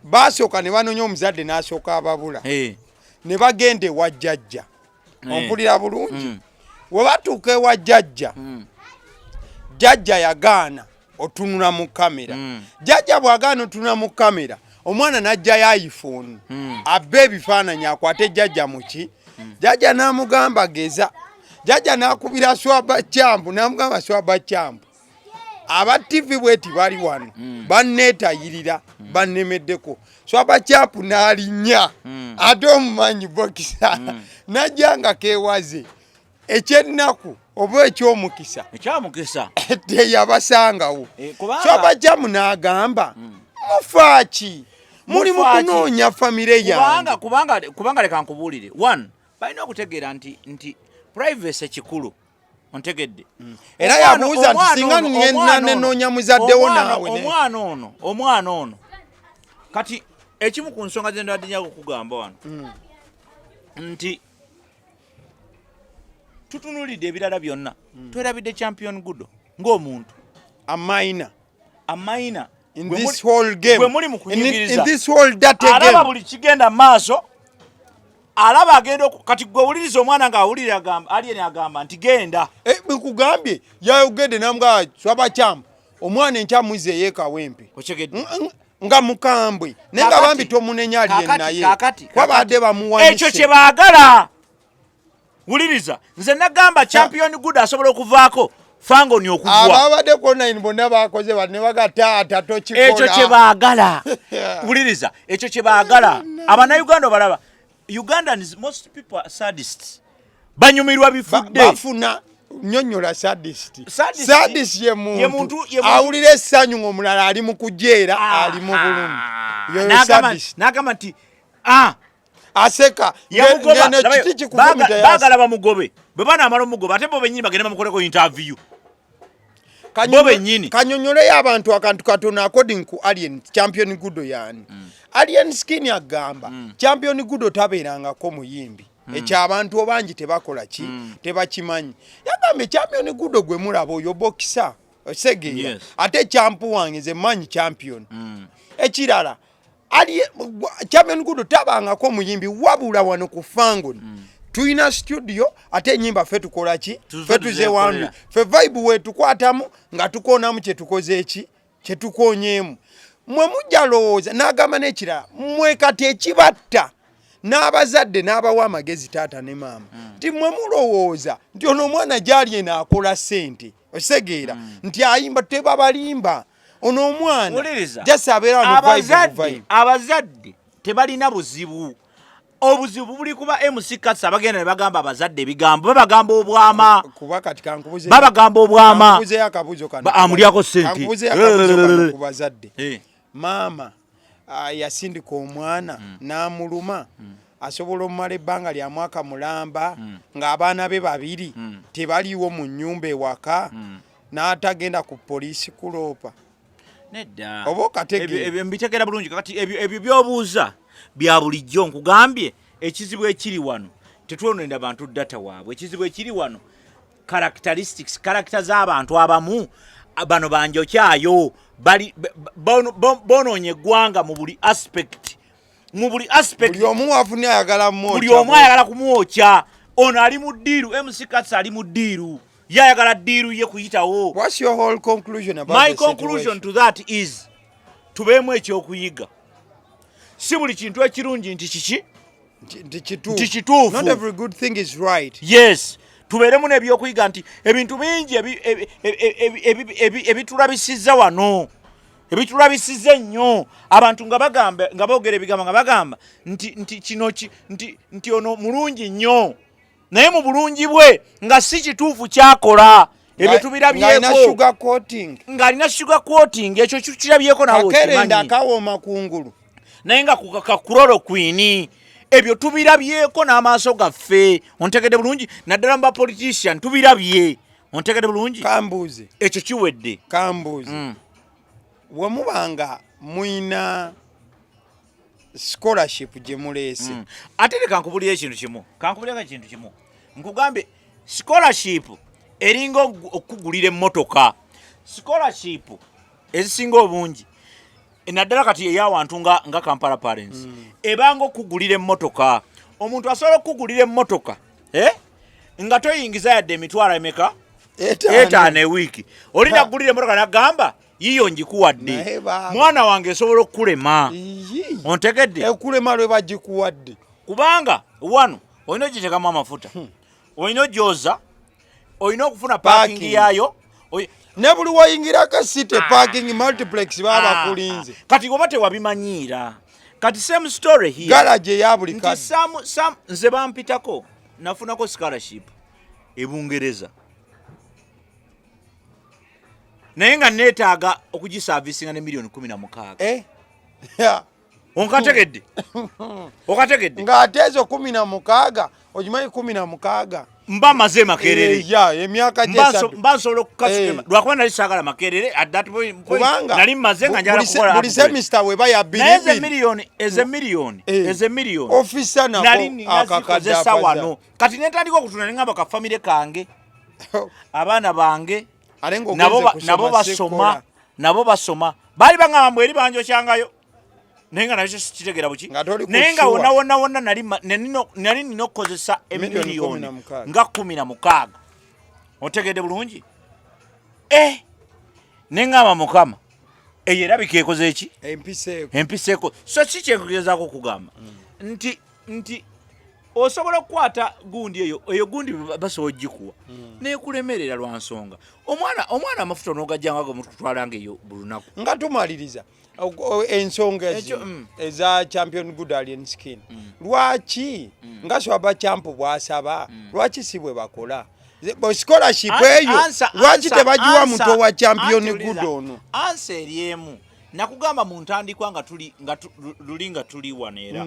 baasooka ne banoonya omuzadde n'asooka ababula ne bagenda ewa jjajja ompulira bulungi we batuuka ewa jjajja jjajja yagaana otunula mu kamera jjajja bw'agaana otunula mu kamera omwana n'ajjayo iPhone abba ebifaananyi akwate jjajja muki jjajja n'amugamba geza jjajja n'akubira swaba kyambu n'amugamba swaba kyambu aba TV bweti bali wano banneetayirira bannemeddeko swaba kyampu n'alinnya ate omumanyi bokisa najja nga keewaze ekyennaku oba ekyomukisa teyabasangawo swaba kyamu n'agamba mufaaki muli mu kunoonya famire yange kubanga leka nkubuulire one balina okutegeera nti privacy ekikulu ontegedde era yabuuza nti singa nenoonya muzaddewo naawe omwana ono kati ekimu ku nsonga ze ndwaddenyaku okugamba wano nti tutunulidde ebirala byonna twerabidde champion Gudo ng'omuntu amaina in this whole game in this whole dirty game alaba buli kigenda maaso alaba agenda kati gwe wuliriza omwana ng'awulira agamba aliyeni agamba nti genda bikugambye yayogedde namugamba swaba kyambu omwana enkyamuize yeekawempe nga mukambwe naye nga bambi tomunenya aliyeni naye kwabadde bamuwanise ekyo kye baagala wuliriza nze nagamba champion Gudo asobola okuvaako Fangoni okugwa ababadde online bonna bakoze bane bagataata tokikola ekyo kye baagala wuliriza ekyo kye baagala abannayuganda balaba Ugandans most people are sadists banyumirwa bifudde bafuna nyonyola sadist ye muntu awulira essanyu ng'omulala ali mu kujeera ali mu bulumi n'agamba nti aseka baagala bamugobe bwe banaamala omugobe ate bo bennyini bagende bamukoleko interview bo bennyini kanyonyoleyo abantu akantu katono according ku alien champion Gudo yani alien skin agamba champion Gudo tabeerangako muyimbi ekyabantu obangi tebakola ki tebakimanyi yagambye champion Gudo gwe mulaba oyo bokisa osegeya ate champu wange nze manyi champion ekirala ali Champion Gudo tabangako muyimbi wabula wano ku Fango tuina studio ate nyimba fe tukola ki fe tuze wandu fe vibe we tukwatamu nga tukonamu kye tukoze eki kye tukonyemu mwe mujaloza nagamba nekira mwe kati ekibatta n'abazadde n'abawa amagezi taata ne maama nti mwe mulowooza nti ono omwana gyali ena akola ssente osegeera nti ayimba tebabalimba ono omwana jasabeera abazadde tebalina buzibu obuzibu buli kuba MC Katsa abagenda ne bagamba abazadde ebigambo babagamba obwama kuba kati kankubuze babagamba obwama kankubuze akabuzo kana amulyako sente kankubuze akabuzo kana kubazadde maama yasindika omwana n'amuluma asobola omumala ebbanga lya mwaka mulamba ng'abaana be babiri tebaliiwo mu nnyumba ewaka n'atagenda ku poliisi kuloopa nedda oba okategeera ebyo mbitegera bulungi kati ebyo byobuuza bya bulijjo nkugambye ekizibu ekiri wano tetwonenda abantu data waabwe ekizibu ekiri wano character z'abantu abamu bano banjokyayo bali bonoonye eggwanga mu buli aspect buli omu wafune ayagala mmwokya buli omu ayagala kumwokya ono ali mu ddiiru MC Katsa ali mu ddiiru yayagala ddiiru ye kuyitawo. What's your whole conclusion about my the conclusion situation? to that is tubeemu ekyokuyiga si buli kintu ekirungi nti kiki nti kituufu. Not every good thing is right. Yes, tubeeremu n'ebyokuyiga nti ebintu bingi ebitulabisizza wano ebitulabisizza ennyo abantu nga bagamba nga boogera ebigambo nga bagamba nti kino nti ono mulungi nnyo naye mu bulungi bwe nga si kituufu kyakola ebyo tubirabyeko ng'alina sugar coating ekyo kirabyeko nawe okimanyi akawooma kungulu naye nga kakulolo kwini ebyo tubirabyeko n'amaaso gaffe ontegedde bulungi naddala mu bapolitician tubirabye ontegedde bulungi kambuuze ekyo kiwedde kambuuze wemubanga muyina scholarship gye muleese ate kankubulira ekintu kimu nkugambye scholarship eringa okugulira emmotoka scholarship ezisinga obungi naddala kati ey'awantu nga Kampala Parents ebanga okugulira emmotoka omuntu asobola okugulira emmotoka nga toyingiza yadde emitwalo emeka 5 ewiiki olina kugulira emmotoka nagamba yiyo njikuwadde mwana wange esobola okukulema ontegedde ekulema lwe bagikuwadde kubanga wano olina ogiteekamu amafuta olina ogyoza olina okufuna parking yayo ne buli wayingirako site parking multiplex baba bakulinze kati oba tewabimanyiira kati same story here garage ya buli kati nze bampitako nafunako scholarship ebungereza naye nga neetaaga okugisavisinga ne miliyoni 16 onkategedde okategedde ng'ate ezo 16 ogimanyi 16 mba maze makerere emyaka mba nsobola okukasukema lwakuba nali saagala makerere at that point nali maze nga njala kukola buli semester weba ya ezemiliyoni ofisa nako nali ninazikozesa wano kati netandika okutuna nengamba kafamire kange abaana bange nabo basoma baali bagamba mbweri banjokyangayo naye nga nakyo kitegera buki naye nga wonna nali nina okukozesa emiliyoni nga 16 otegedde bulungi neŋŋamba mukama eyo erabika ekoze eki empiseeko so ki kyenkugezaako okugamba nti osobola okukwata gundi eyo gundi basobola ogikuwa nekulemerera lwa nsonga omwana amafuta n'ogajjanga gamututwalanga eyo buli lunaku nga tumaliriza ensonga eza Champion Gudo alien skin lwaki nga swaba champu bwasaba lwaki si bwe bakola scholarship eyo lwaki tebagiwa muto wa Champion Gudo ono ansa eryemu nakugamba mu ntandikwa nga tuli waneera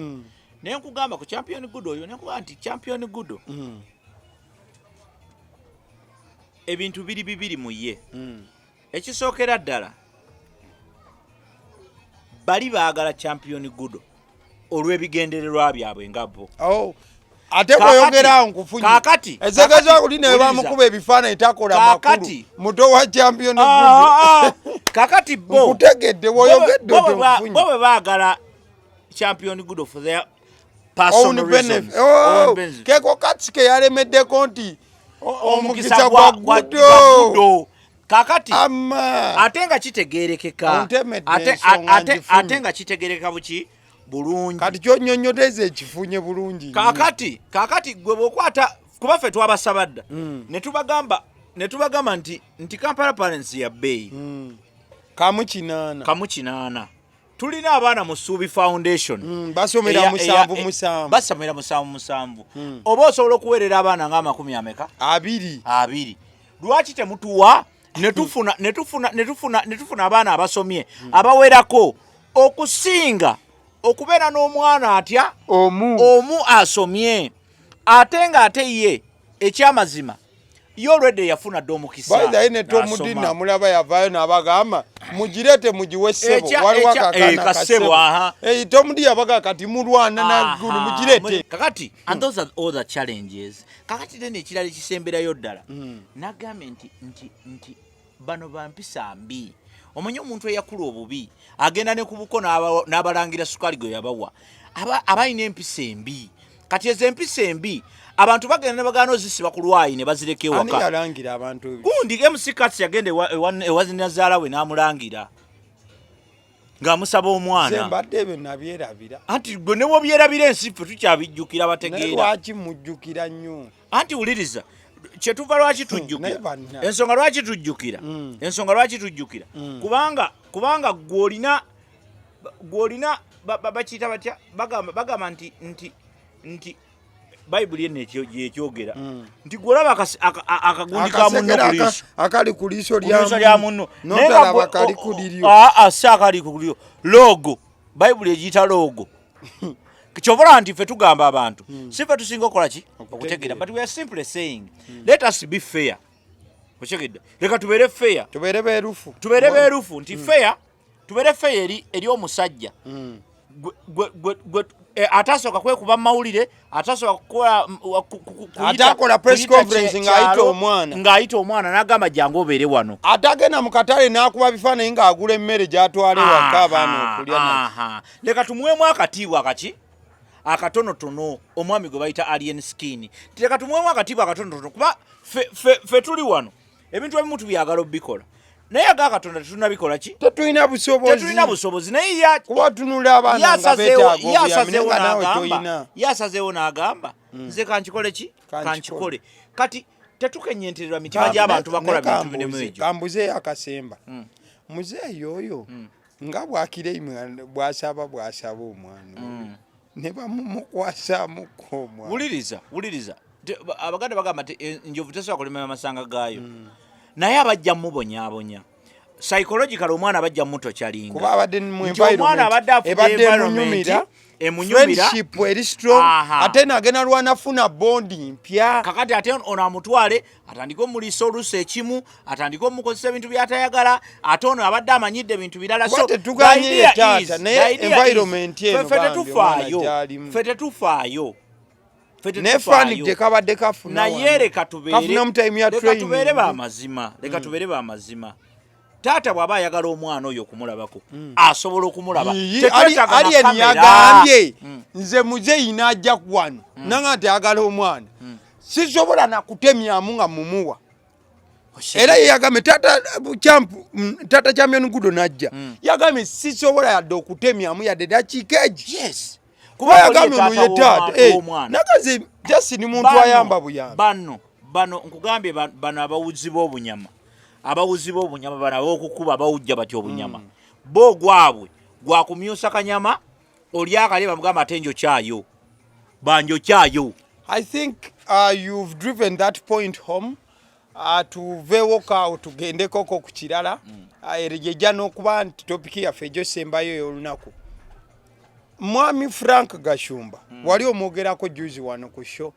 naye nkugamba ku Champion Gudo oyo nekugamba nti Champion Gudo ebintu bibiri mu ye ekisookera ddala bali baagala Champion Gudo olw'ebigendererwa byabwe nga bo ate bweyogera nkufunye ezegeza oli ne bamukuba ebifaananyi takola makulu muto wa Champion Gudo kakati bo nkutegedde bw'oyogedde bo bwe baagala champion Gudo for their personal reasons. Keko Katsuke yalemeddeko nti omukisa gwa Gudo. Kakati ate nga kitegeerekeka ate nga kitegeereka buki bulungi kati kyonnyonnyoteza ekifunye bulungi kakati gwe bw'okwata kuba ffe twabasabadda ne tubagamba nti Kampala Parents ya bbeeyi kamu 8 tulina abaana mu Ssuubi Foundation basomera 7 basomera 7 oba osobola okuweerera abaana nga 2 lwaki temutuwa netufuna abaana abasomye abawerako okusinga okubeera n'omwana atya omu asomye ate ye ekyamazima y'olwedde yafuna dde omukisa bayidaye ne Tomudi namulaba yavaayo n'abagamba mugirete mugiwe ssebo waliwo akakasebo Tomudi yabaga kati mulwana naggulu mugirete kakati and those are all the challenges kakati then ekirala ekisemberayo ddala nagambe nti bano bampisa mbi omanyi omuntu eyakula obubi agenda ne kubuko n'abalangira sukali gwe yabawa abalina empisa embi kati ezo empisa embi abantu bagenda ne bagaana ozisiba ku lwayi ne bazireka ewaka ani yalangira abantu gundi MC Katz yagenda ewazinazaala we n'amulangira ng'amusaba omwana zembadde ebyo nabyerabira anti gwe ne wobyerabira ensi ffe tukyabijjukira bategeera lwaki mujjukira nnyo anti wuliriza kyetuva lwaki tujjukira ensonga lwaki tujjukira kubanga gw'olina bakiyita batya bagamba nti bayibuli yenna yekyogera nti gwolaba akagundi ka munno akali ku liiso lya munno notalaba kali ku liryo si akali ku liryo logo bayibuli egiyita logo kyobola nti ffe tugamba abantu si ffe tusinga okukola ki okutegeera but we are simply saying let us be fair okyegedde leka tubeere fair tubeere beerufu nti fair tubeere fair eri omusajja atasooka kwekuba mawulire atakola press conference ng'ayita omwana n'agamba jangu obeere wano atagenda mu katale n'akuba bifaananyi ng'agula emmere gy'atwala ewaka abaana okulya leka tumuwemu akatiibwa akatonotono omwami gwe bayita alien skin leka tumuwemu akatiibwa akatonotono kuba ffe tuli wano ebintu ebimu tubyagala obikola naye aga Katonda tetunabikola ki tetulina busobozi naye kuba tunula abaana nga beetaaga yasazeewo n'agamba nze kankikole ki kankikole kati tetukenyentererwa mitima gy'abantu bakola bintu birimu egyo kambuzeeyo akasemba muzeeyi oyo nga bwakira bwasaba omwana ne bamumukwasaamuko omwana wuliriza abaganda bagamba nti enjovu tesobola kulemera amasanga gaayo naye abajja mubonyaabonya psychological omwana abajja mutokyalinga kuba abadde mu omwana abadde afudde friendship eri strong ate nagenda lwanafuna bondi mpya kakati ate ono amutwale atandike omuliisa oluusi ekimu atandike omukozesa ebintu byatayagala ate ono abadde amanyidde ebintu birala so tetuganye taata naye environment eno ffe tetufaayo nefani tekabadde kafuna naye leka tubeere baamazima taata bw'aba ayagala omwana oyo okumulabako asobola okumulaba alien yagambye nze muzeeyi n'ajja wano nanga nti ayagala omwana sisobola nakutemyamu nga mumuwa era yeyagambye tata champion Gudo najja yagambye sisobola yadde okutemyamu yadde dakiika egi kuba yagambye ono ye taata nagaze jasini muntu ayamba buyambi bano nkugambye bano abawuzi b'obunyama bano ab'okukuba abawujja batya obunyama bo gwabwe gwakumyusa kanyama oli akali bamugamba ate njokyayo banjokyayo. I think you've driven that point home. Tuveewoka tugendeko ku kirala erejja n'okuba nti topiki yaffe gyosembayo y'olunaku. Mwami Frank Gashumba wali omwogerako juzi wano ku show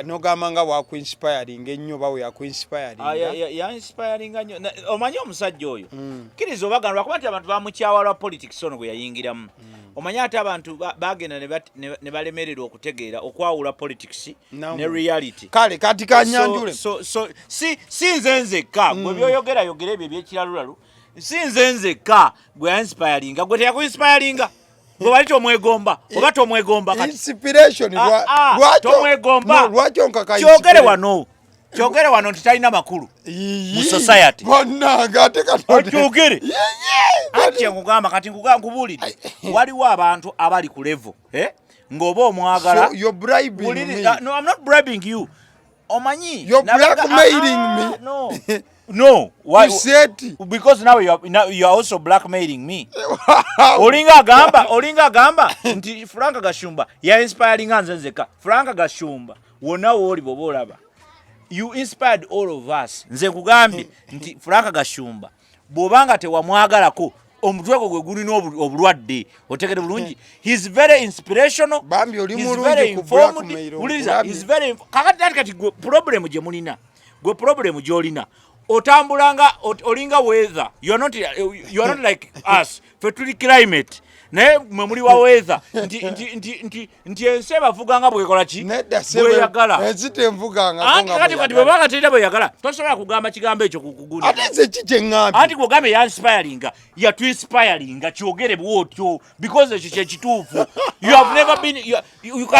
nogamba nga wakuinspiring ennyo bawe yakuinspiring ya inspiring nnyo omanyi omusajja oyo kiriza obaganwa kuba nti abantu bamukyawa lwa politics ono bwe yayingiramu omanyi ate abantu bagenda ne balemererwa okutegeera okwawula politics ne reality kale kati kanyanjule si nze nzekka gwe byoyogera yogera ebyo ebyekiralulalu si nze nzekka gwe inspiring gwe teyakuinspiringa gwe bali tomwegomba oba tomwegomba kati inspiration lwaki onkaka kyogere wano nti talina makulu mu society bannanga ate kyogere ati nkugamba kati nkubuulire waliwo abantu abali ku level ng'oba omwagala no I'm not bribing you omanyi you're blackmailing me no why you said because now you are also blackmailing me olinga agamba nti Frank Gashumba ya inspiring nzeka Frank Gashumba wona woli bobolaba you inspired all of us nze nkugambye nti Frank Gashumba bwobanga tewamwagalako omutwe gwe gulina obulwadde otegere bulungi he's very inspirational bambi oli mulungi ku blackmail he's very kati problem je mulina gwe problem jolina otambulanga olinga weather you are not like us for tuli climate naye mwe muli wa weather nti ense bavuganga bwekola ki bweyagala enzite mvuganga kati bwebanga terina bweyagala tosobola kugamba kigambo ekyo kukuguna ate nze kikyengambye anti kugambe ya inspiringa yatwinspiringa kyogere bwotyo because ekyo kyekituufu you have never been you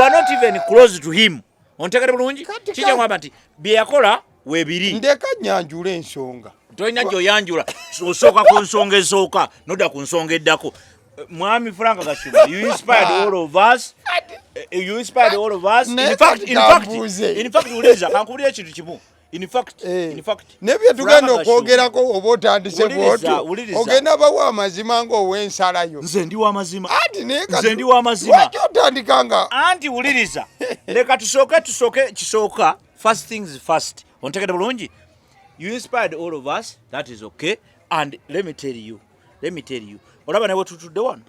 are not even close to him ontegere bulungi kikyengamba nti byeyakola webiri ndeka nyanjula ensonga tolina gyoyanjula osooka ku nsonga esooka nodda ku nsonga eddako mwami Frank Gashumba you inspired all of us in fact uliza kankubulira ekintu kimu in fact nebye tugenda okwogerako oba otandise bwotyo ogenda bawa amazima ng'owensalayo nze ndi w'amazima nze ndi w'amazima lwaki otandikanga anti wuliriza leka tusooke kisooka first things first ontegede bulungi you inspired all of us that is okay and let me tell you olaba ne bwetutudde wano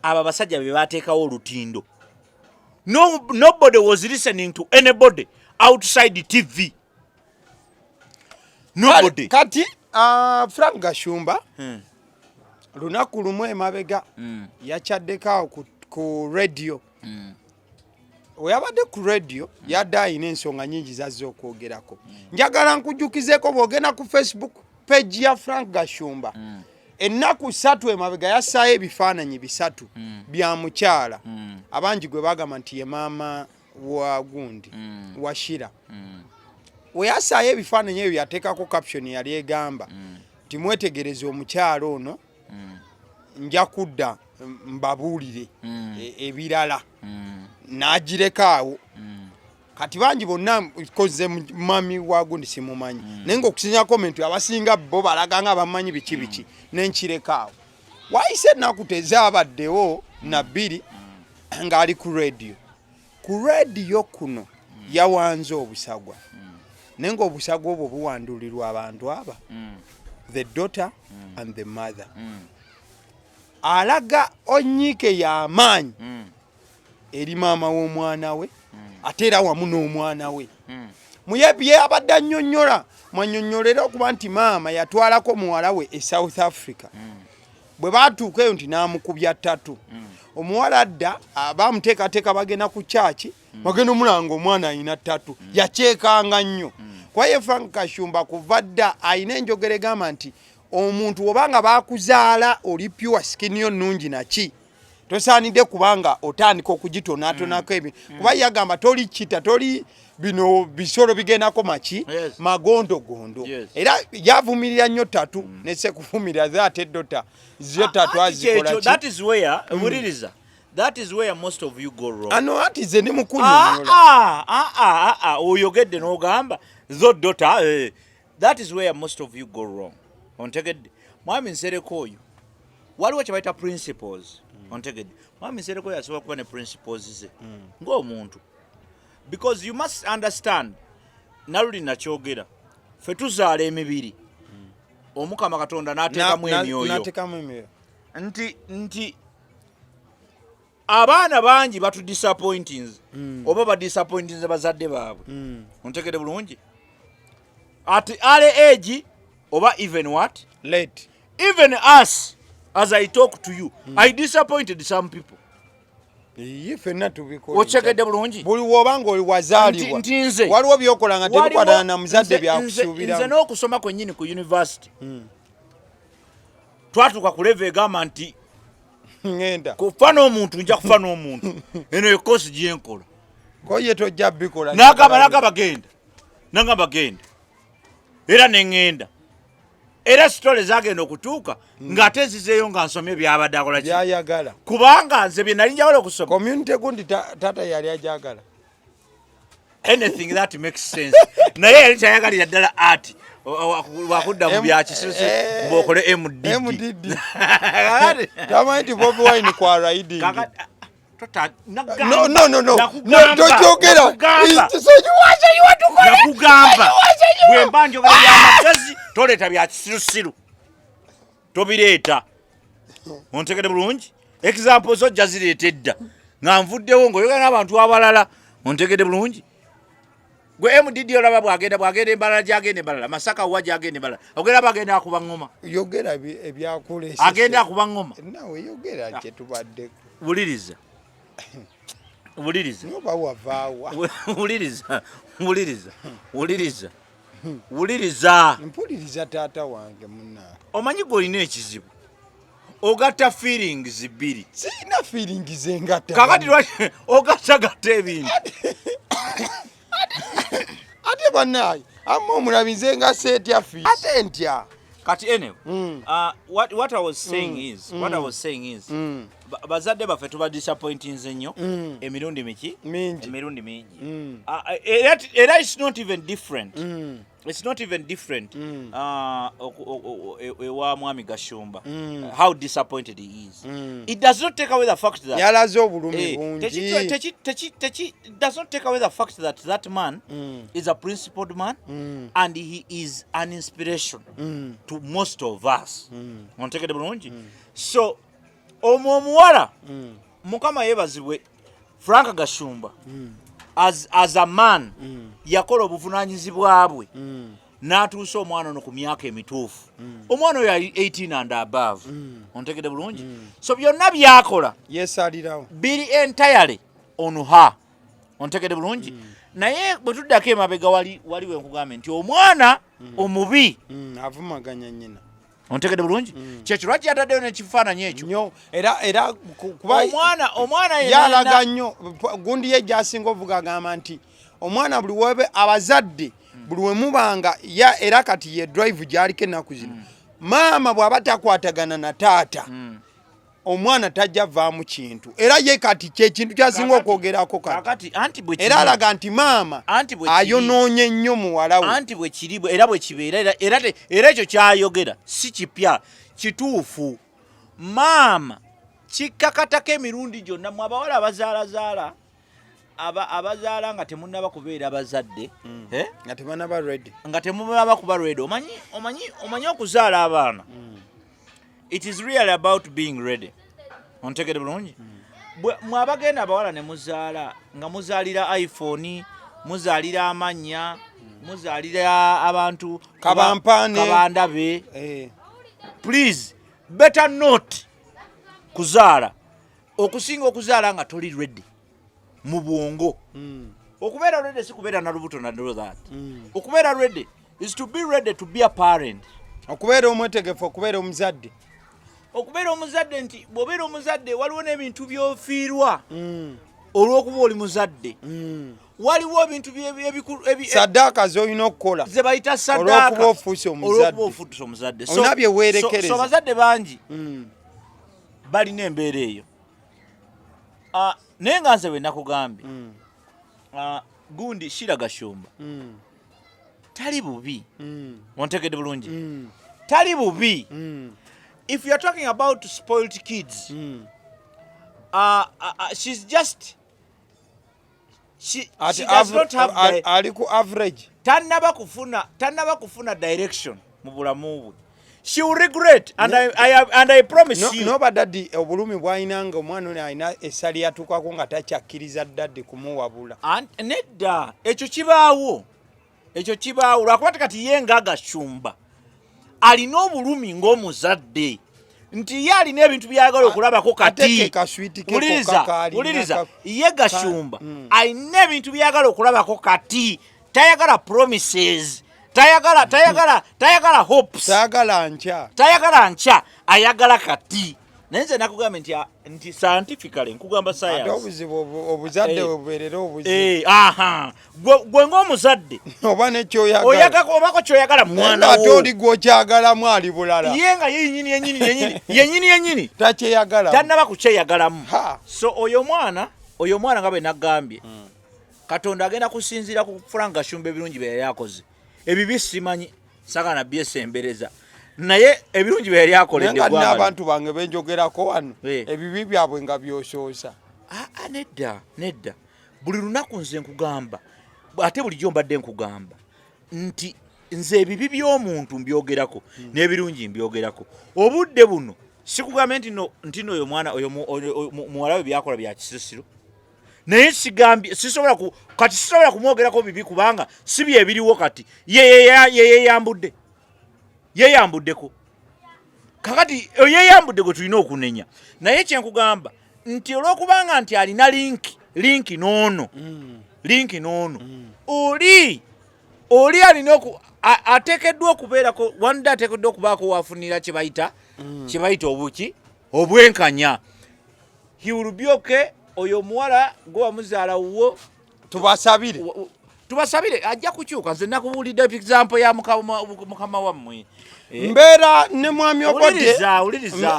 aba basajja be bateekawo olutindo nobody was listening to anybody outside TV nobody kati Frank Gashumba lunaku lumu emabega yakyaddekaawo ku radio oyabadde ku radio yadde ayina ensonga nyingi zazze okwogerako njagala nkujjukizeko bw'ogenda ku Facebook page ya Frank Gashumba ennaku 3 emabega yassaayo ebifaananyi 3 bya mukyala abangi gwe bagamba nti ye maama wa gundi washira we yassaayo ebifaananyi ebyo yateekako caption yali egamba nti mwetegereze omukyala ono nja kudda mbabuulire ebirala n'agirekaawo kati bangi bonna koze mami wa gundi simumanyi naye ng'okusinya comment abasinga bo balaga nga bamanyi biki n'enkirekaawo wayise ennaku tezaabaddewo na 2 ng'ali ku radio kuno yawanze obusagwa naye ng'obusagwa obwo buwandulirwa abantu aba the daughter and the mother alaga onyiike y'amaanyi eri maama w'omwana we ate era wamu n'omwana we muyebye abadde annyonnyola mwannyonnyolera okuba nti maama yatwalako muwala we e South Africa bwe baatuuka eyo nti n'amukubya 3 omuwala adda baamuteekateeka bagenda ku kyaki bagenda omulanga omwana ayina 3 yakyekanga nnyo kwaye Frank Gashumba kuva dda ayina enjogera egamba nti omuntu obanga baakuzaala oli pure skin yo nnungi naki tosaanidde kubanga otandika okugitonatonako ebintu kuba yagamba toli kita toli bino bisolo bigendako maki magondogondo era yavumirira nnyo 3 nese kuvumirira ate eddota zyo 3 azikola that is where most of you go wrong ano ati ze ndi mukunyonyola oyogedde n'ogamba zo dota that is where most of you go wrong ontegedde mwami Nsereko oyo waliwo kye bayita principles ontegedde mwami Nsereko oyo asobola kuba ne principles ze ng'omuntu because you must understand naluli nakyogera ffe tuzaala emibiri omukama Katonda n'ateekamu emyoyo nti abaana bangi batudisappointings oba badisappointings bazadde baabwe ontegedde bulungi at early age oba even what late even us as I talk to you I disappointed some people fenna tubikola ochekedde bulungi buli wobanga oli wazaalibwa waliwo byokola nga tebikwatana na muzadde byakusuubira nze n'okusoma kwennyini ku university twatuuka ku level egamba nti ngenda kufa n'omuntu nja kufa n'omuntu eno ekoosi gyenkola koye tojja bikola n'agamba genda era neŋŋenda era sitole zagenda okutuuka ng'ate nzizeeyo nga nsomye byabadde akola byayagala kubanga nze bye nali njagala okusoma community gundi tata yali ajagala anything that makes sense naye yali kyayagalira ddala ati wakudda mu byakisusi mbokole MDD tamanyi nti Bobi Wine kwa riding nakugamba bwe mba njogera byamagezi toleeta byakisirusiru tobireeta ontegede bulungi example zojja zireeta edda nga nvuddewo ng'oyogera n'abantu abalala ontegede bulungi gwe MDD olaba bwagenda embalala gyagenda embalala Masaka wa gyagenda embalala ogera bagenda akuba ngoma yogera ebyakulesa agenda akuba ngoma nawe yogera kye tubadde wuliriza noba wavaawa wuliriza mpuliriza taata wange munnawe omanyi gw'olina ekizibu ogatta feelings bbiri sirina feelings engatta kakati ogattagatta ebintu ate bannaye amma omulabi nze nga seetya fiisi ate ntya kati anyway what I was saying is bazadde baffe tuba disappointinze nnyo emirundi miki emirundi mingi era it's not even different ewa mwami Gashumba how disappointed he is it does not take away the fact that yalaze obulumi bungi it does not take away the fact that that man is a principled man and he is an inspiration to most of us ontegede bulungi so omuwala mukama yebazibwe Frank Gashumba as a man yakola obuvunanyizibwa bwe n'atuusa omwana ono ku myaka emituufu omwana oyo 18 and above ontegede bulungi so byonna byakola yesalirawo biri entirely on her ontegede bulungi naye bwe tuddako emabega wali wenkugambe nti omwana omubi avumaganya nyina ontegede bulungi kyekyo lwaki yataddeyo nekifaananyi ekyo era kuba omwana yalaga nnyo gundi ye gyasinga ovuga agamba nti omwana buli webe abazadde buli wemubanga era kati ye drive gyaliko ennaku zino maama bw'aba takwatagana na taata omwana tajja vaamu kintu era ye kati kyekintu kyasinga okwogerako kati era alaga nti maama ayonoonye nnyo muwala we anti bwe kiri era bwe kibeera era ekyo kyayogera si kipya kituufu maama kikkakatako emirundi gyonna mu abawala abazaalazaala abazaala nga temunnaba kubeera abazadde nga temunaba kuba ready omanyi okuzaala abaana it is really about being ready ontegede bulungi mwabagenda abawala ne muzaala nga muzaalira iPhone muzaalira amannya muzaalira abantu kabandabe please better not kuzaala okusinga okuzaala nga toli ready mu bwongo okubeera ready si kubeera na lubuto na do that okubeera ready is to be ready to be a parent okubeera omwetegefu okubeera omuzadde nti bw'obeera omuzadde waliwo n'ebintu by'ofiirwa olw'okuba oli muzadde waliwo ebintu saddaaka z'olina okukola ze bayita saddaaka olw'okuba ofuuse omuzadde olina bye weerekereza so bazadde bangi balina embeera eyo naye nga nze bwe nakugambye gundi Shira Gashumba tali bubi ontegedde bulungi tali bubi if you are talking about spoiled kids she's just she does not have ali ku average tannaba kufuna direction mu bulamu bwe she will regret and I promise you no badaddi obulumi bwayinanga omwana ono alina essali yatuukako nga takyakkiriza daddi kumuwabula nedda ekyo kibaawo lwakuba kati ye nga Gashumba alina obulumi ng'omuzadde nti ye alina ebintu byayagala okulabako kati wuliriza ye Gashumba alina ebintu byayagala okulabako kati tayagala promises tayagala hopes tayagala nkya ayagala kati naye nze nakugamba nti scientifically nkugamba science obuzibu obuzadde bubeerera obuzibu aha gwe ng'omuzadde oba nekyoyagala obako kyoyagala mwana ate oli gwokyagalamu ali bulala ye nga yenyini takyeyagala tannaba kukyeyagalamu so oyo mwana nga bwe naggambye Katonda agenda kusinziira ku Frank Gashumba ebirungi bye yali akoze ebibi simanyi sagana byesembereza naye ebirungi bye yali akoledde nga n'abantu bange benjogerako wano ebibi byabwe nga byosoosa nedda buli lunaku nze nkugamba ate bulijjo mbadde nkugamba nti nze ebibi by'omuntu mbyogerako n'ebirungi mbyogerako obudde buno sikugambe nti oyo mwana oyo muwala we byakola bya kisisiro naye sisobola kumwogerako bibi kubanga si byebiriwo kati yeyambuddeko kakati yeyambudde gwe tulina okunenya naye kyenkugamba nti olw'okubanga nti alina linki n'ono oli alina ateekeddwa okubeerako wanda ateekeddwa okubaako wafunira kyebayita obwenkanya hiwulubyoke oyo muwala gwe wamuzaala wuwo tubasabire ajja kukyuka nze nakubuulidde example ya mukama wammwe mbeera ne mwami Obote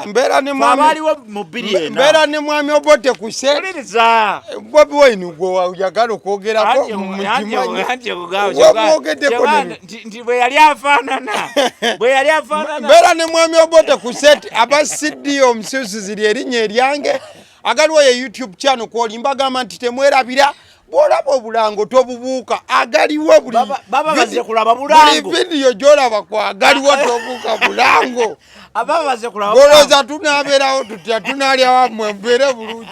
mbeera ne mwami Obote ku set Bobi Wine gwe wayagala okwogerako nti bwe yali afaanana mbeera ne mwami Obote ku set abasiddi omususuzi lyerinnya eryange agaliwo ye YouTube channel kw'olimba gamba nti temwerabira bw'olaba obulango tobubuuka agaliwo buli vidiyo gy'olaba kwagaliwo tobuuka bulango golooza tunaabeerawo tutya tunaalya wammwe mbeere bulungi